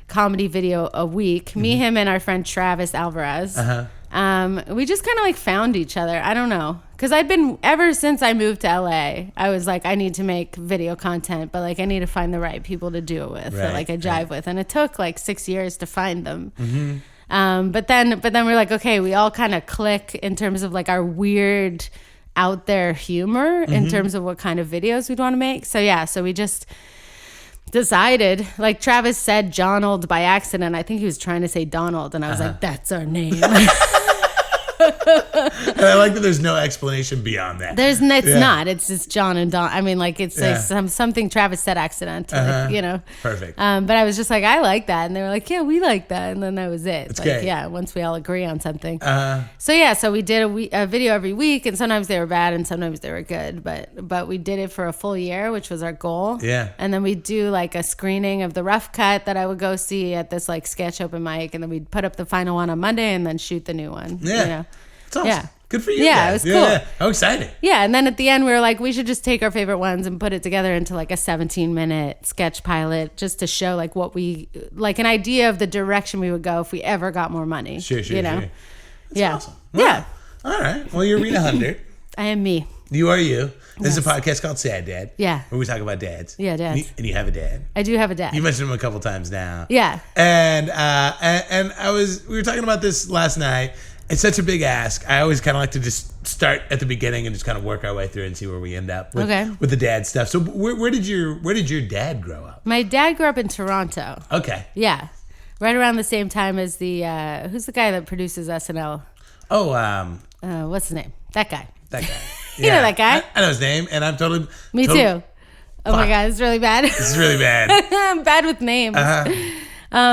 comedy video a week. Me, him, and our friend Travis Alvarez. We just kind of like found each other. I don't know. Because ever since I moved to LA, I was like, I need to make video content, but like I need to find the right people to do it with, that like I jive with. And it took like 6 years to find them. But then we're like, okay, we all kind of click in terms of like our weird out there humor in terms of what kind of videos we'd want to make. So yeah, so we just decided, like Travis said Jonald by accident. I think he was trying to say Donald, and I was like, that's our name. And I like that there's no explanation beyond that. It's not. It's just John and Don. I mean, like it's like something Travis said accidentally, you know. Perfect. But I was just like, I like that, and they were like, yeah, we like that, and then that was it. It's like, great. Yeah, once we all agree on something. So we did a video every week, and sometimes they were bad, and sometimes they were good. But we did it for a full year, which was our goal. Yeah. And then we'd do like a screening of the rough cut that I would go see at this like sketch open mic, and then we'd put up the final one on Monday, and then shoot the new one. Yeah. You know? Awesome. Yeah. Good for you Yeah, guys. it was cool. Yeah. How exciting. Yeah, and then at the end we were like, we should just take our favorite ones and put it together into like a 17-minute sketch pilot just to show like what we like an idea of the direction we would go if we ever got more money. Sure. You know? That's awesome. Well, Yeah. All right. Well, you're Rena Hundert. I am me. You are you. This is a podcast called Sad Dad. Yeah. Where we talk about dads. Yeah, dads. And you have a dad. I do have a dad. You mentioned him a couple times now. Yeah. And we were talking about this last night. It's such a big ask. I always kind of like to just start at the beginning and just kind of work our way through and see where we end up with the dad stuff. So where did your dad grow up? My dad grew up in Toronto. Okay. Yeah. Right around the same time as the who's the guy that produces SNL? Oh, what's his name? That guy. That guy. You know that guy? I know his name, and I'm totally. Me too. Oh my God, it's really bad. This is really bad. I'm bad with names.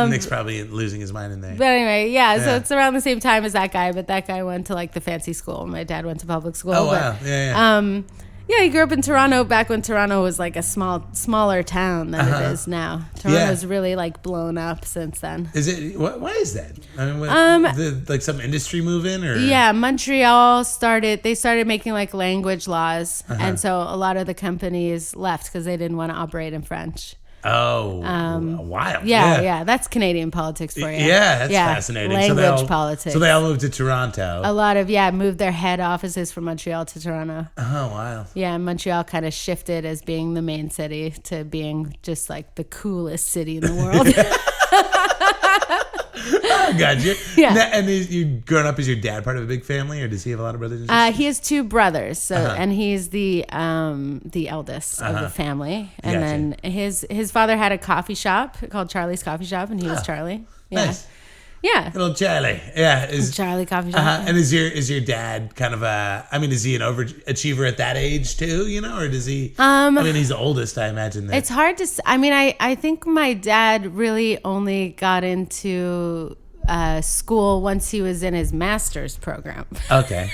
Nick's probably losing his mind in there. But anyway, so it's around the same time as that guy, but that guy went to like the fancy school. My dad went to public school. Oh, wow. Yeah. Yeah, he grew up in Toronto back when Toronto was like a smaller town than it is now. Toronto's really like blown up since then. Is it? Why is that? I mean, like some industry move in, or Montreal started making like language laws, and so a lot of the companies left because they didn't want to operate in French. Oh, wild. Yeah, that's Canadian politics for you. Yeah, that's fascinating. Language politics. So they all moved to Toronto. A lot of, moved their head offices from Montreal to Toronto. Oh, wow. Yeah, Montreal kind of shifted as being the main city to being just like the coolest city in the world. Oh, gotcha. Yeah. And you growing up, is your dad part of a big family, or does he have a lot of brothers and sisters? He has two brothers, and he's the eldest of the family. And then his father had a coffee shop called Charlie's Coffee Shop, and he was Charlie. Yeah. Nice. Yeah. Little Charlie. Yeah. Charlie Coffee Shop. And is your dad kind of is he an overachiever at that age too, or does he, he's the oldest, I imagine that. It's hard to, I think my dad really only got into school once he was in his master's program. Okay.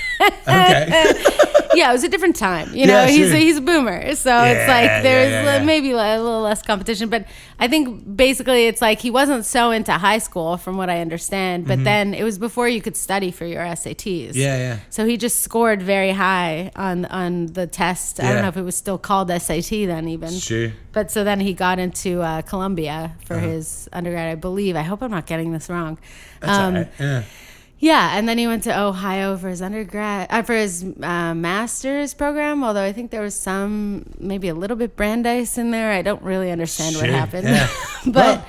Yeah, it was a different time. He's a boomer, so it's like there's maybe a little less competition. But I think basically it's like he wasn't so into high school, from what I understand. But then it was before you could study for your SATs. Yeah. So he just scored very high on the test. I don't know if it was still called SAT then, even. Sure. But so then he got into Columbia for his undergrad, I believe. I hope I'm not getting this wrong. That's all right. Yeah. Yeah, and then he went to Ohio for his undergrad, for his master's program. Although I think there was maybe a little bit Brandeis in there. I don't really understand what happened. Yeah.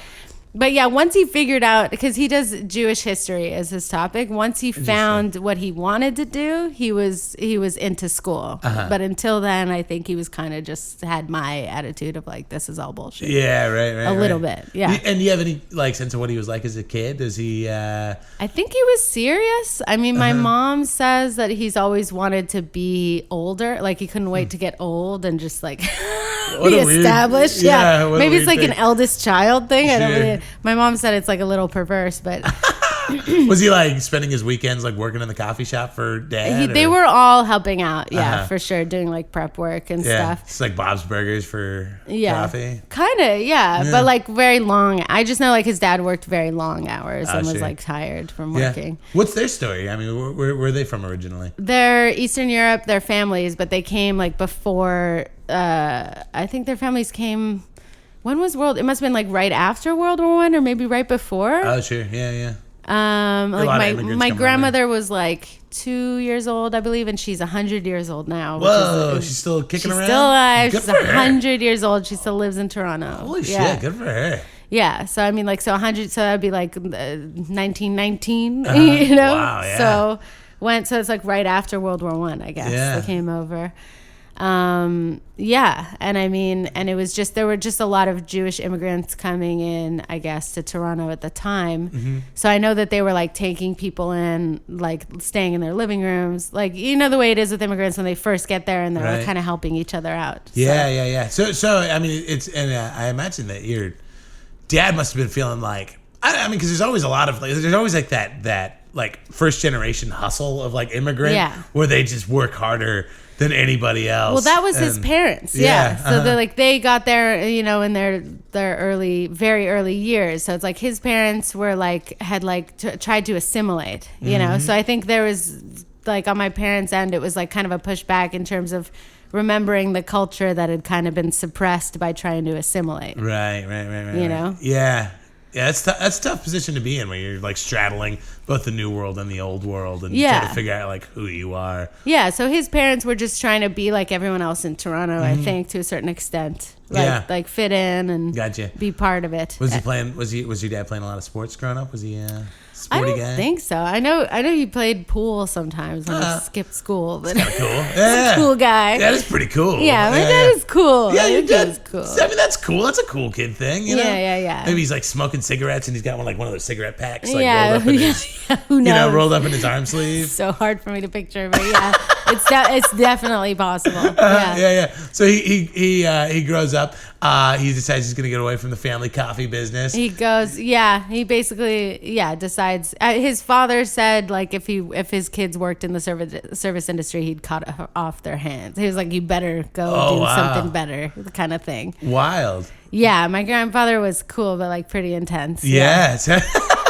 But yeah, once he figured out, because he does Jewish history as his topic, once he found what he wanted to do, he was into school. But until then, I think he was kind of just had my attitude of like, this is all bullshit. Yeah, right. A little bit, yeah. And do you have any sense of what he was like as a kid? Does he? I think he was serious. I mean, my mom says that he's always wanted to be older. Like he couldn't wait to get old and just like What the a weird- established. yeah, Yeah, what a maybe it's weird like thing. an eldest child thing. I don't Sure. really, my mom said it's like a little perverse, but Was he like spending his weekends like working in the coffee shop for dad? they or- were all helping out. Yeah, Uh-huh. for sure, doing like prep work and Yeah, stuff. it's like Bob's Burgers for coffee. Kind of, yeah, but like very long. I just know like his dad worked very long hours and was sure. like tired from Yeah. working. What's their story? I mean, where are they from originally? They're Eastern Europe, they're families, but they came like before. I think their families came. When was World? It must have been like right after World War I, or maybe right before. Oh, sure. Yeah, yeah. Like lot of my immigrants my come grandmother was like 2 years old, I believe, and she's 100 years old now. Whoa, she's still kicking she's around? still alive. Good She's for her. 100 years old. She still lives in Toronto. Holy Yeah. shit, good for her. Yeah, so I mean, like, so 100, so that'd be like 1919, you know. Wow, yeah. So it's like right after World War I, I guess. Yeah. They came over. Yeah, and I mean, and it was just there were just a lot of Jewish immigrants coming in, I guess, to Toronto at the time. Mm-hmm. So I know that they were like taking people in, like staying in their living rooms, like you know the way it is with immigrants when they first get there and they're Right. like kind of helping each other out. Yeah, yeah, yeah. So I mean, it's and I imagine that your dad must have been feeling like I mean, because there's always a lot of like, there's always like that like first generation hustle of like immigrant Yeah. where they just work harder than anybody else. Well, that was his And- parents. Yeah, Yeah. So uh-huh. they're like they got there, you know, in their very early years. So it's like his parents were like had like tried to assimilate, you know. So I think there was like on my parents' end, it was like kind of a pushback in terms of remembering the culture that had kind of been suppressed by trying to assimilate. Right. You know? Yeah. Yeah, that's a tough position to be in when you're like straddling both the new world and the old world and Yeah. trying to figure out like who you are. Yeah, so his parents were just trying to be like everyone else in Toronto, I think, to a certain extent. Like, Yeah. like fit in and Gotcha. be part of it. Was he playing? Was your dad playing a lot of sports growing up? Was he a I sporty don't guy? think so. I know he played pool sometimes when he skipped school, but Cool. Yeah. cool guy. That is pretty cool. Yeah, my dad is cool. Yeah, My your dad dad is cool. I mean, that's cool. That's a cool kid thing. You know? Yeah. Maybe he's like smoking cigarettes and he's got one of those cigarette packs like Yeah, rolled up in yeah, his, who knows? rolled up in his arm sleeve. So hard for me to picture, but yeah, it's definitely possible. Yeah. So he grows up. He decides he's gonna get away from the family coffee business. He goes, he basically, decides. His father said, like, if his kids worked in the service industry, he'd cut off their hands. He was like, you better go do wow. something better, kind of thing. Wild. Yeah, my grandfather was cool, but like pretty intense. Yes.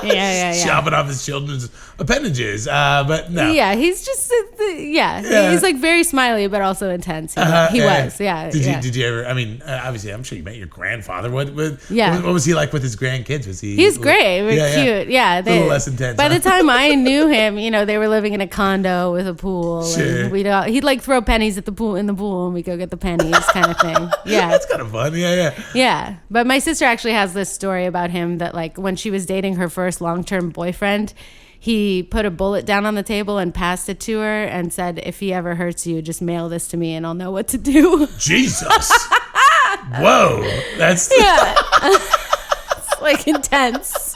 Yeah. Chopping off his children's appendages. But no. Yeah, he's just, he's like very smiley, but also intense. He was, yeah. Did you ever? I mean, obviously, I'm sure you met your grandfather. What Yeah. was he like with his grandkids? Was he? He's great. Cute. Yeah. A little less intense. By huh? the time I knew him, they were living in a condo with a pool. Sure. And he'd like throw pennies at the pool, and we go get the pennies kind of thing. Yeah. That's kind of fun. Yeah. Yeah. But my sister actually has this story about him that like when she was dating her first long-term boyfriend, he put a bullet down on the table and passed it to her and said, if he ever hurts you, just mail this to me and I'll know what to do. Jesus. Whoa. That's. Yeah. It's like intense.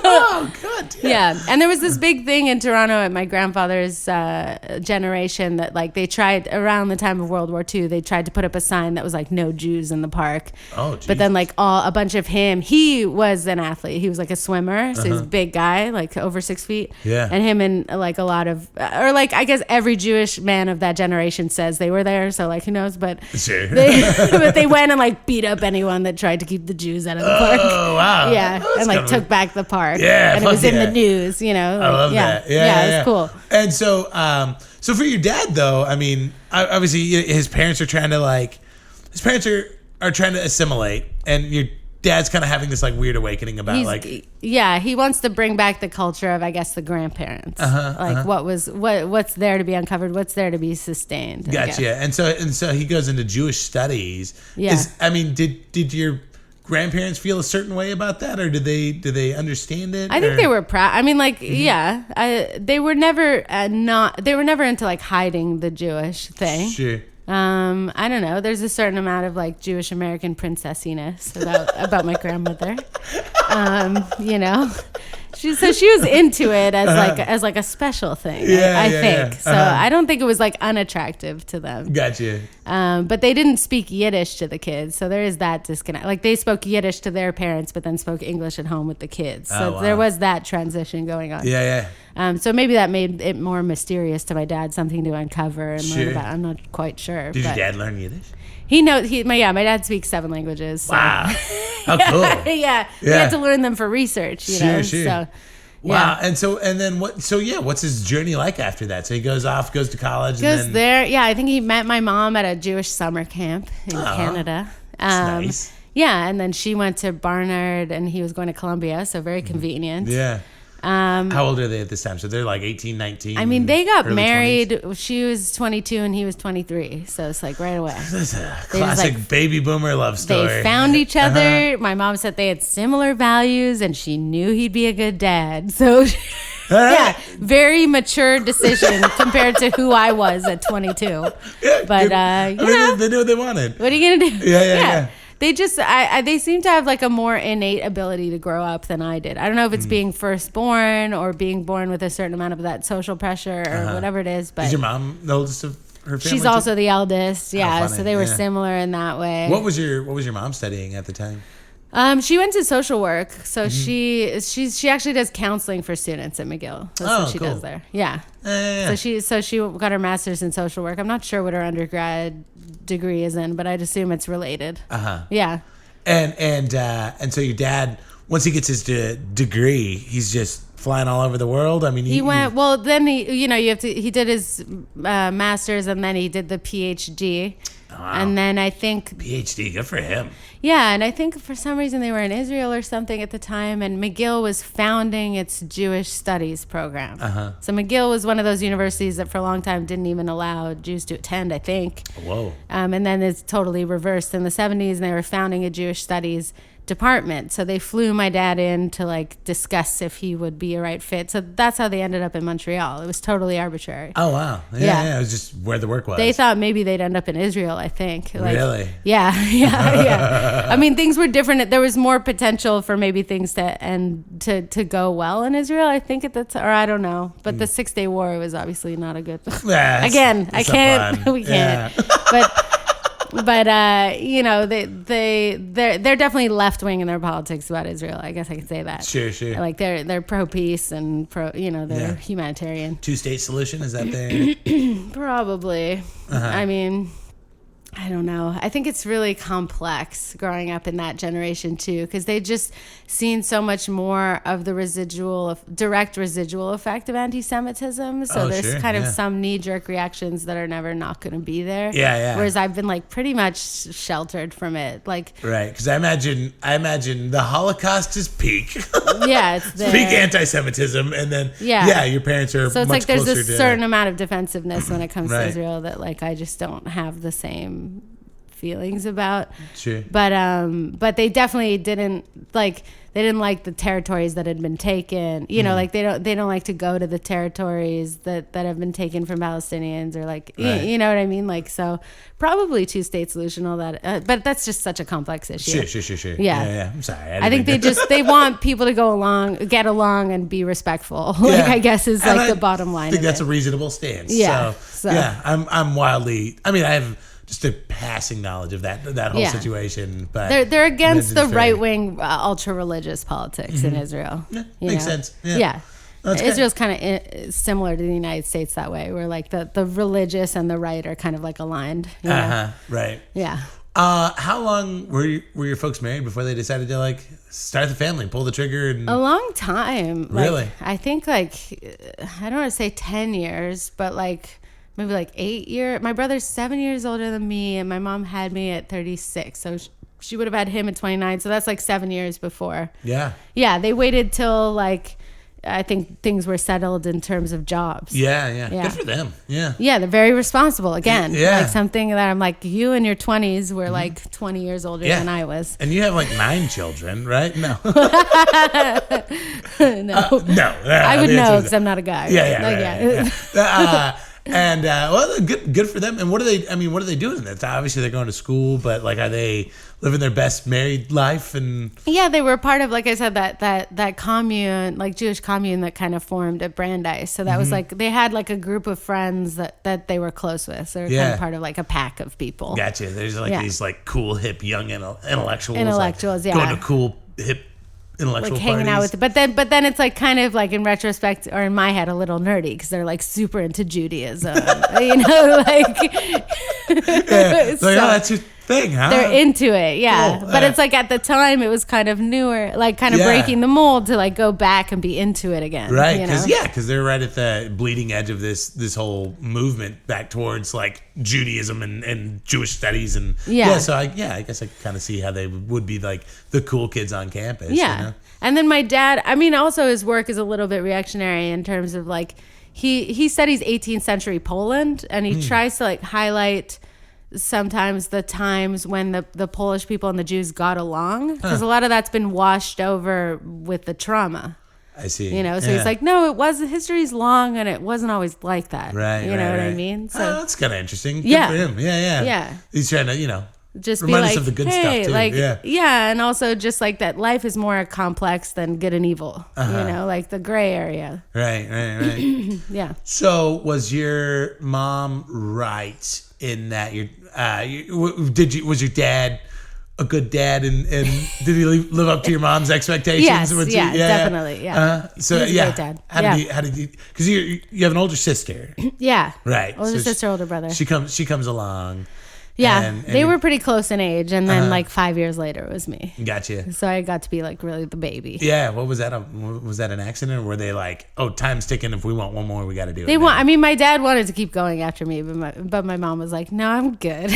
Oh God. Yeah. And there was this big thing in Toronto at my grandfather's generation that like they tried around the time of World War II, they tried to put up a sign that was like no Jews in the park. Oh, But then like a bunch of he was an athlete. He was like a swimmer. So he's a big guy, like over 6 feet. Yeah. And him and like a lot of, or like, I guess every Jewish man of that generation says they were there. So like, who knows? But Sure. but they went and like beat up anyone that tried to keep the Jews out of the park. Oh wow. Yeah, Oh, that's and like kind of- took back the park. Yeah, and it was fuck in yeah. the news. I love that. Yeah, it was cool. And so, so for your dad though, I mean, obviously his parents are trying to trying to assimilate, and your dad's kind of having this like weird awakening about He wants to bring back the culture of, I guess, the grandparents. What's there to be uncovered, what's there to be sustained. I guess. Gotcha. And so he goes into Jewish studies. Yeah. Did your grandparents feel a certain way about that, or did they understand it? I think they were proud. I mean, like, Mm-hmm. they were never they were never into like hiding the Jewish thing. Sure. I don't know. There's a certain amount of like Jewish American princessiness about my grandmother. she was into it as like a special thing. I think. So I don't think it was like unattractive to them. Gotcha. But they didn't speak Yiddish to the kids, so there is that disconnect. Like they spoke Yiddish to their parents, but then spoke English at home with the kids. So there was that transition going on. Yeah. So maybe that made it more mysterious to my dad, something to uncover and learn about. I'm not quite sure. Did your dad learn Yiddish? He knows. My dad speaks 7 languages. So. Wow, how cool! Yeah, he had to learn them for research. You know. Sure. So, wow, and then what? So what's his journey like after that? So he goes to college. Goes and then, there. Yeah, I think he met my mom at a Jewish summer camp in Canada. That's nice. Yeah, and then she went to Barnard, and he was going to Columbia, so very convenient. Yeah. How old are they at this time? So they're like 18, 19? I mean, they got early married. 20s? She was 22 and he was 23. So it's like right away. That's a classic baby boomer love story. They found each other. My mom said they had similar values and she knew he'd be a good dad. So, yeah, very mature decision compared to who I was at 22. Yeah, but, you know, they knew what they wanted. What are you going to do? Yeah. They just, they seem to have like a more innate ability to grow up than I did. I don't know if it's being firstborn or being born with a certain amount of that social pressure or whatever it is. But is your mom the oldest of her family? She's also the eldest. Yeah, funny. so they were similar in that way. What was your mom studying at the time? She went to social work, so she actually does counseling for students at McGill. That's what she does there. Yeah. So she got her master's in social work. I'm not sure what her undergrad degree is in, but I'd assume it's related. Yeah. And so your dad, once he gets his degree, he's just flying all over the world. I mean, he went. Well, then he did his master's, and then he did the PhD. Wow. And then I think PhD, good for him. Yeah, and I think for some reason they were in Israel or something at the time, and McGill was founding its Jewish studies program. So McGill was one of those universities that for a long time didn't even allow Jews to attend, I think. Whoa. And then it's totally reversed in the 70s, and they were founding a Jewish studies department. So they flew my dad in to like discuss if he would be a right fit. So that's how they ended up in Montreal. It was totally arbitrary. Oh wow. Yeah. It was just where the work was. They thought maybe they'd end up in Israel, I think. Like, really? Yeah. I mean, things were different. There was more potential for maybe things to go well in Israel, I think at the time, or I don't know. But the 6-Day War was obviously not a good Yeah, again, I can't we can't. Yeah. But you know, they're definitely left wing in their politics about Israel. I guess I could say that. Sure. Like they're pro peace and they're humanitarian. 2-state solution, is that there? Probably. I mean, I don't know. I think it's really complex growing up in that generation too, because they just seen so much more of the direct residual effect of anti-Semitism. So there's kind of some knee-jerk reactions that are never not going to be there. Yeah. Whereas I've been like pretty much sheltered from it. Like right, because I imagine the Holocaust is peak. Yeah, it's there. Peak anti-Semitism, and then your parents are. So it's much like there's a closer to, certain amount of defensiveness when it comes Right. to Israel that like I just don't have the same feelings about. Sure. But they definitely didn't like the territories that had been taken. You know, like they don't like to go to the territories that have been taken from Palestinians or like Right. you know what I mean? Like so probably 2-state solution, all that. But that's just such a complex issue. Sure. Yeah. I'm sorry. I think they want people to get along and be respectful. Like I guess is like the bottom line. I think that's a reasonable stance. Yeah. So I'm wildly. I mean, I have just a passing knowledge of that whole situation, but they're against the right wing ultra religious politics in Israel. Yeah, makes sense. Yeah. That's Israel's kind of similar to the United States that way, where like the religious and the right are kind of like aligned. You know? Right. Yeah. How long were your folks married before they decided to like start the family, pull the trigger? And a long time. Really? I think like I don't want to say 10 years, but like maybe like 8 years. My brother's 7 years older than me, and my mom had me at 36, so she would have had him at 29. So that's like 7 years before. Yeah. Yeah, they waited till like I think things were settled in terms of jobs. Yeah. Good for them. Yeah. Yeah, they're very responsible. Again, Yeah. like something that I'm like, you in your 20s were like 20 years older than I was. And you have like 9 children, right? No. No. No. I would know because I'm not a guy. Yeah. And well, good for them. And what are they? I mean, what are they doing? That's obviously they're going to school, but like, are they living their best married life? And yeah, they were part of, like I said, that commune, like Jewish commune that kind of formed at Brandeis. So that was like they had like a group of friends that they were close with. So they were kind of part of like a pack of people. Gotcha. There's like these like cool hip young intellectuals. Intellectuals, like, going to cool hip intellectual like hanging parties. out with but then it's like kind of like in retrospect or in my head a little nerdy because they're like super into Judaism. You know, like yeah. So, that's your thing, huh? They're into it, yeah. Cool. But it's like at the time it was kind of newer, like kind of breaking the mold to like go back and be into it again. Right, you know? because they're right at the bleeding edge of this whole movement back towards like Judaism and Jewish studies and So I guess I kind of see how they would be like the cool kids on campus. Yeah, you know? And then my dad, I mean, also his work is a little bit reactionary in terms of like he studies 18th century Poland and he tries to like highlight sometimes the times when the Polish people and the Jews got along because a lot of that's been washed over with the trauma. I see. You know, so he's like, no, history's long and it wasn't always like that. Right. You know what I mean? So that's kind of interesting. Good for him. Yeah. He's trying to, just remind be like, us of the good hey, stuff too. Like, and also just like that life is more complex than good and evil. You know, like the gray area. Right. Yeah. So was your mom right in that was your dad a good dad and did he live up to your mom's expectations? Yes, definitely. Yeah. So He's a great dad. How did you? Because you have an older sister. Yeah. Right. Older sister, older brother. She comes along. Yeah, and they were pretty close in age, and then like 5 years later, it was me. Gotcha. So I got to be like really the baby. Yeah, what was that? Was that an accident, or were they like, "Oh, time's ticking. If we want one more, we got to do it." I mean, my dad wanted to keep going after me, but my mom was like, "No, I'm good."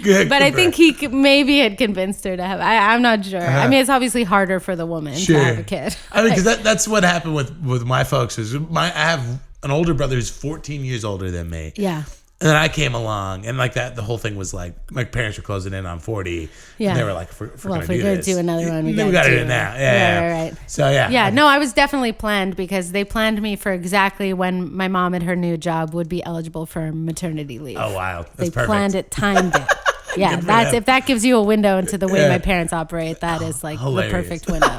Good. But I think he maybe had convinced her to have. I'm not sure. I mean, it's obviously harder for the woman to have a kid. I mean, because that's what happened with my folks. I have an older brother who's 14 years older than me. Yeah. And then I came along, and like that, the whole thing was like my parents were closing in on 40. Yeah. And they were like, if we're going to do gonna this, do another one, we got to do it now. Yeah. Right. So yeah. Yeah. No, I was definitely planned because they planned me for exactly when my mom at her new job would be eligible for maternity leave. Oh wow, that's they perfect. planned it, timed it. Yeah, if that gives you a window into the way my parents operate, that is like hilarious. The perfect window.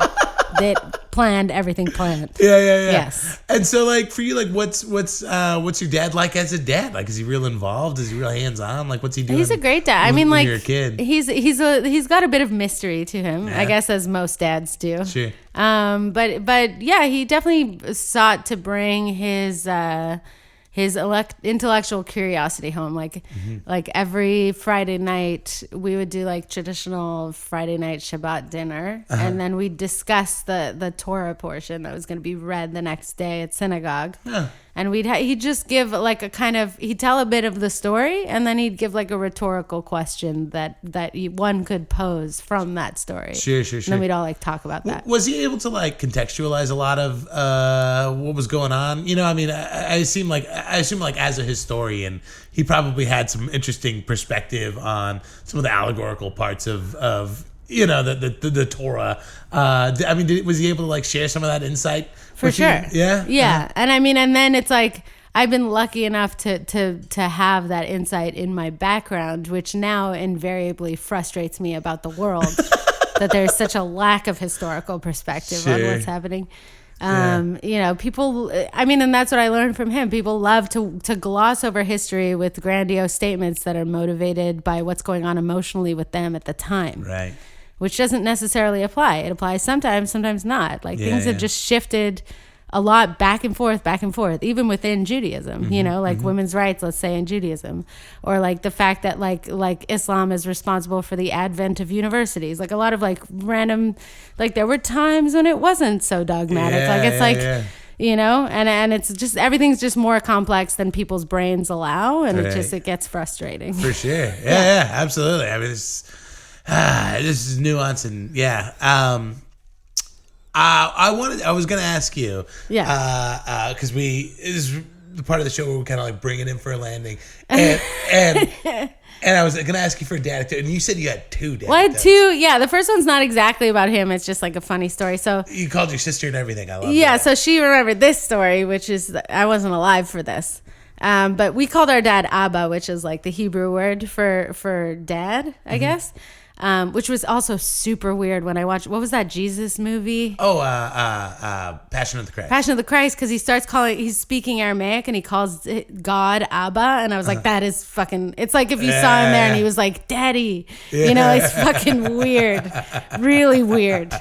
They planned everything planned. Yeah. Yes. And so, like, for you, like, what's your dad like as a dad? Like, is he real involved? Is he real hands on? Like, what's he doing? He's a great dad. I mean, when like, you're a kid. he's got a bit of mystery to him, I guess, as most dads do. Sure. But yeah, he definitely sought to bring his intellectual curiosity home. Like every Friday night we would do like traditional Friday night Shabbat dinner, and then we'd discuss the Torah portion that was going to be read the next day at synagogue. And he'd just give like he'd tell a bit of the story, and then he'd give like a rhetorical question that one could pose from that story. Sure. And then we'd all like talk about that. Was he able to like contextualize a lot of what was going on? You know, I mean, I assume like as a historian, he probably had some interesting perspective on some of the allegorical parts of the Torah. I mean, was he able to like share some of that insight? For sure. Yeah. And I mean, and then it's like I've been lucky enough to have that insight in my background, which now invariably frustrates me about the world, that there's such a lack of historical perspective on what's happening. People, I mean, and that's what I learned from him. People love to gloss over history with grandiose statements that are motivated by what's going on emotionally with them at the time. Right. Which doesn't necessarily apply. It applies sometimes not. Like things have just shifted a lot back and forth, even within Judaism, women's rights, let's say in Judaism, or like the fact that like Islam is responsible for the advent of universities, like a lot of like random, like there were times when it wasn't so dogmatic. And it's just, everything's just more complex than people's brains allow. And it gets frustrating. For sure. Yeah, absolutely. I mean, this is nuance and I was going to ask you, because the part of the show where we kind of like bring it in for a landing, and I was gonna ask you for a dad, and you said you had 2 dads. Well, I had 2. Yeah, the first one's not exactly about him. It's just like a funny story. So you called your sister and everything. I love. Yeah, that. so she remembered this story, which is I wasn't alive for this. But we called our dad Abba, which is like the Hebrew word for dad, I guess. Which was also super weird when I watched, what was that Jesus movie? Oh, Passion of the Christ. Passion of the Christ, because he's speaking Aramaic and he calls God Abba. And I was like, that is fucking, it's like if you saw him there and he was like, Daddy. You know, it's fucking weird. Really weird.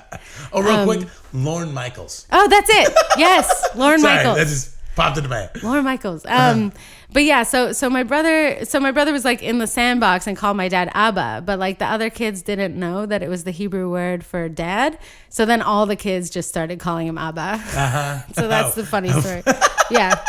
Oh, real quick, Lorne Michaels. Oh, that's it. Yes, Lorne Michaels. That just popped into my head. Lorne Michaels. But yeah, so my brother was like in the sandbox and called my dad Abba, but like the other kids didn't know that it was the Hebrew word for dad. So then all the kids just started calling him Abba. So that's the funny story. Yeah.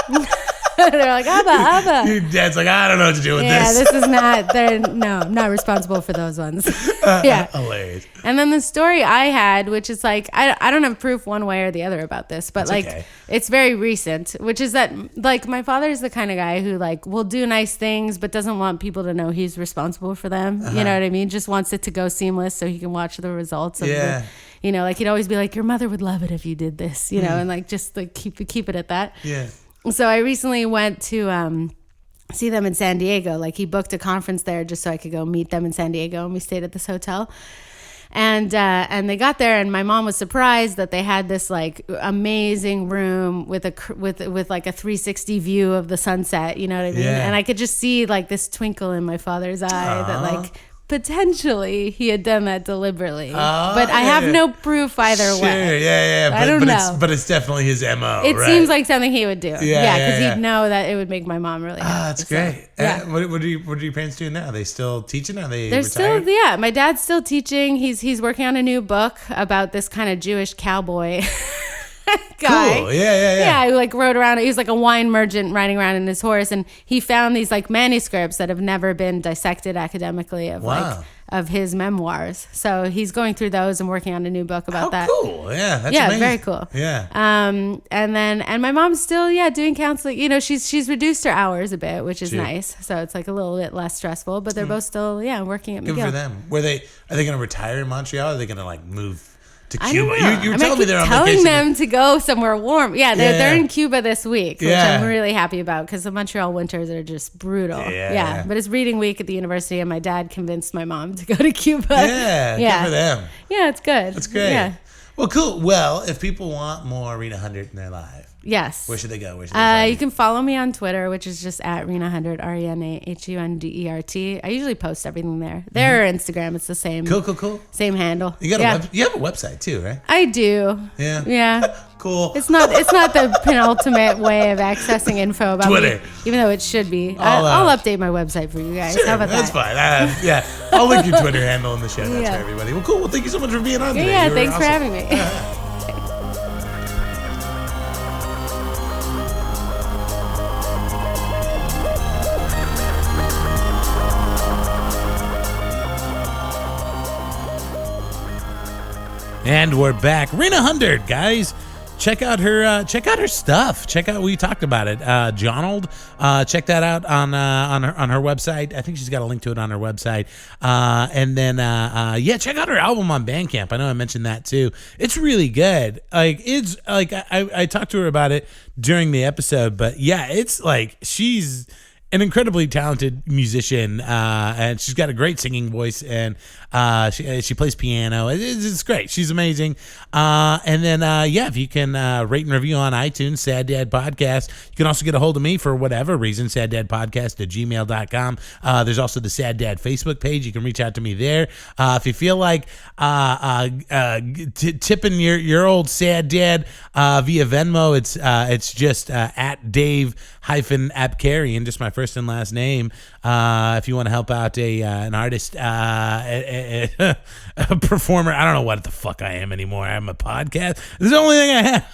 They're like, Abba. Your dad's like, I don't know what to do with this. Yeah, this is not, I'm not responsible for those ones. Yeah. Hilarious. And then the story I had, which is like, I don't have proof one way or the other about this, but That's like, okay. It's very recent, which is that like my father's the kind of guy who like will do nice things, but doesn't want people to know he's responsible for them. You know what I mean? Just wants it to go seamless so he can watch the results of the, you know, like he'd always be like, your mother would love it if you did this, you know, and like, just like keep it at that. Yeah. So I recently went to see them in San Diego. Like he booked a conference there just so I could go meet them in San Diego, and we stayed at this hotel. And they got there, and my mom was surprised that they had this like amazing room with like a 360 view of the sunset. You know what I mean? Yeah. And I could just see like this twinkle in my father's eye that like potentially he had done that deliberately, but I have no proof either way. Yeah. I don't know. But it's definitely his MO. It right? seems like something he would do. Yeah, because he'd know that it would make my mom really happy. That's great. Yeah. What are your parents doing now? Are they still teaching? Are they They're retired? still, yeah. My dad's still teaching. He's working on a new book about this kind of Jewish cowboy guy. Cool. Yeah. Yeah, who like rode around. He was like a wine merchant riding around in his horse, and he found these like manuscripts that have never been dissected academically of his memoirs. So he's going through those and working on a new book about that. Cool. Yeah, that's amazing. Very cool. Yeah. And my mom's still doing counseling. You know, she's reduced her hours a bit, which is nice. So it's like a little bit less stressful. But they're both still working at McGill. Good for them. Are they going to retire in Montreal? Or are they going to like move to I Cuba? don't know. You were telling me they're on telling vacation. them to go somewhere warm. Yeah, they're in Cuba this week, which Yeah. I'm really happy about because the Montreal winters are just brutal. Yeah. But it's reading week at the university, and my dad convinced my mom to go to Cuba. Yeah. Good for them. Yeah, it's good. That's great. Yeah. Well, cool. Well, if people want more Rena Hundert in their life, Yes. where should they go? Find you can follow me on Twitter, which is just at Rena Hundert, RenaHundert. I usually post everything there. There or Instagram, it's the same. Cool. Same handle. You got you have a website too, right? I do. Yeah. Yeah. Cool. It's not the penultimate way of accessing info about Twitter. me, even though it should be. I'll update my website for you guys. Sure, How about that's that? fine. Yeah, I'll link your Twitter handle in the show notes for everybody. Well, cool. Well, thank you so much for being on today. Yeah, You were thanks for awesome. having me. And we're back. Rena Hundert, guys. Check out her stuff. Check out we talked about it. Jonald. Check that out on her website. I think she's got a link to it on her website. And then check out her album on Bandcamp. I know I mentioned that too. It's really good. Like it's like I talked to her about it during the episode, but yeah, it's like she's an incredibly talented musician, and she's got a great singing voice, and she plays piano. It's great. She's amazing. And then if you can rate and review on iTunes, Sad Dad Podcast. You can also get a hold of me for whatever reason, saddadpodcast@gmail.com. There's also the Sad Dad Facebook page. You can reach out to me there. If you feel like tipping your old Sad Dad via Venmo, it's just at Dave-Apkarian, just my first and last name. If you want to help out an artist, a performer, I don't know what the fuck I am anymore. I'm a podcast. This is the only thing I have.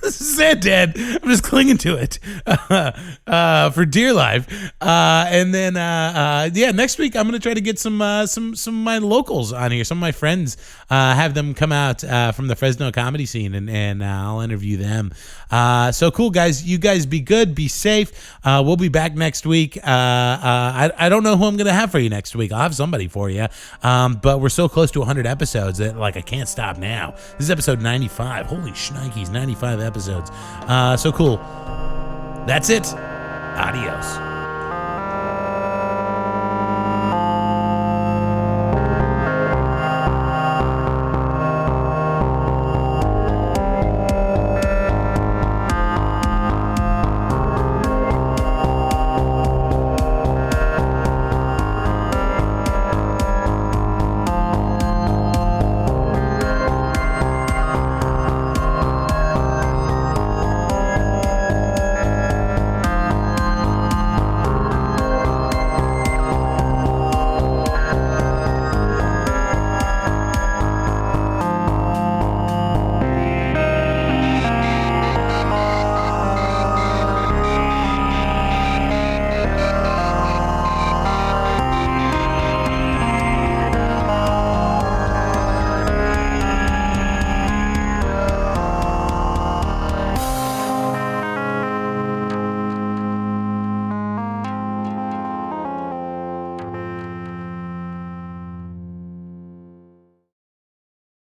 This is sad, Dad. I'm just clinging to it for dear life. And then, next week I'm gonna try to get some of my locals on here. Some of my friends, have them come out from the Fresno comedy scene, and I'll interview them. So cool, guys. You guys be good, be safe. We'll be back next week. I don't know who I'm gonna have for you next week. I'll have somebody for you. But we're so close to 100 episodes that I can't stop now. This is episode 95. Holy shnikes, 95 episodes. So cool. That's it. Adios.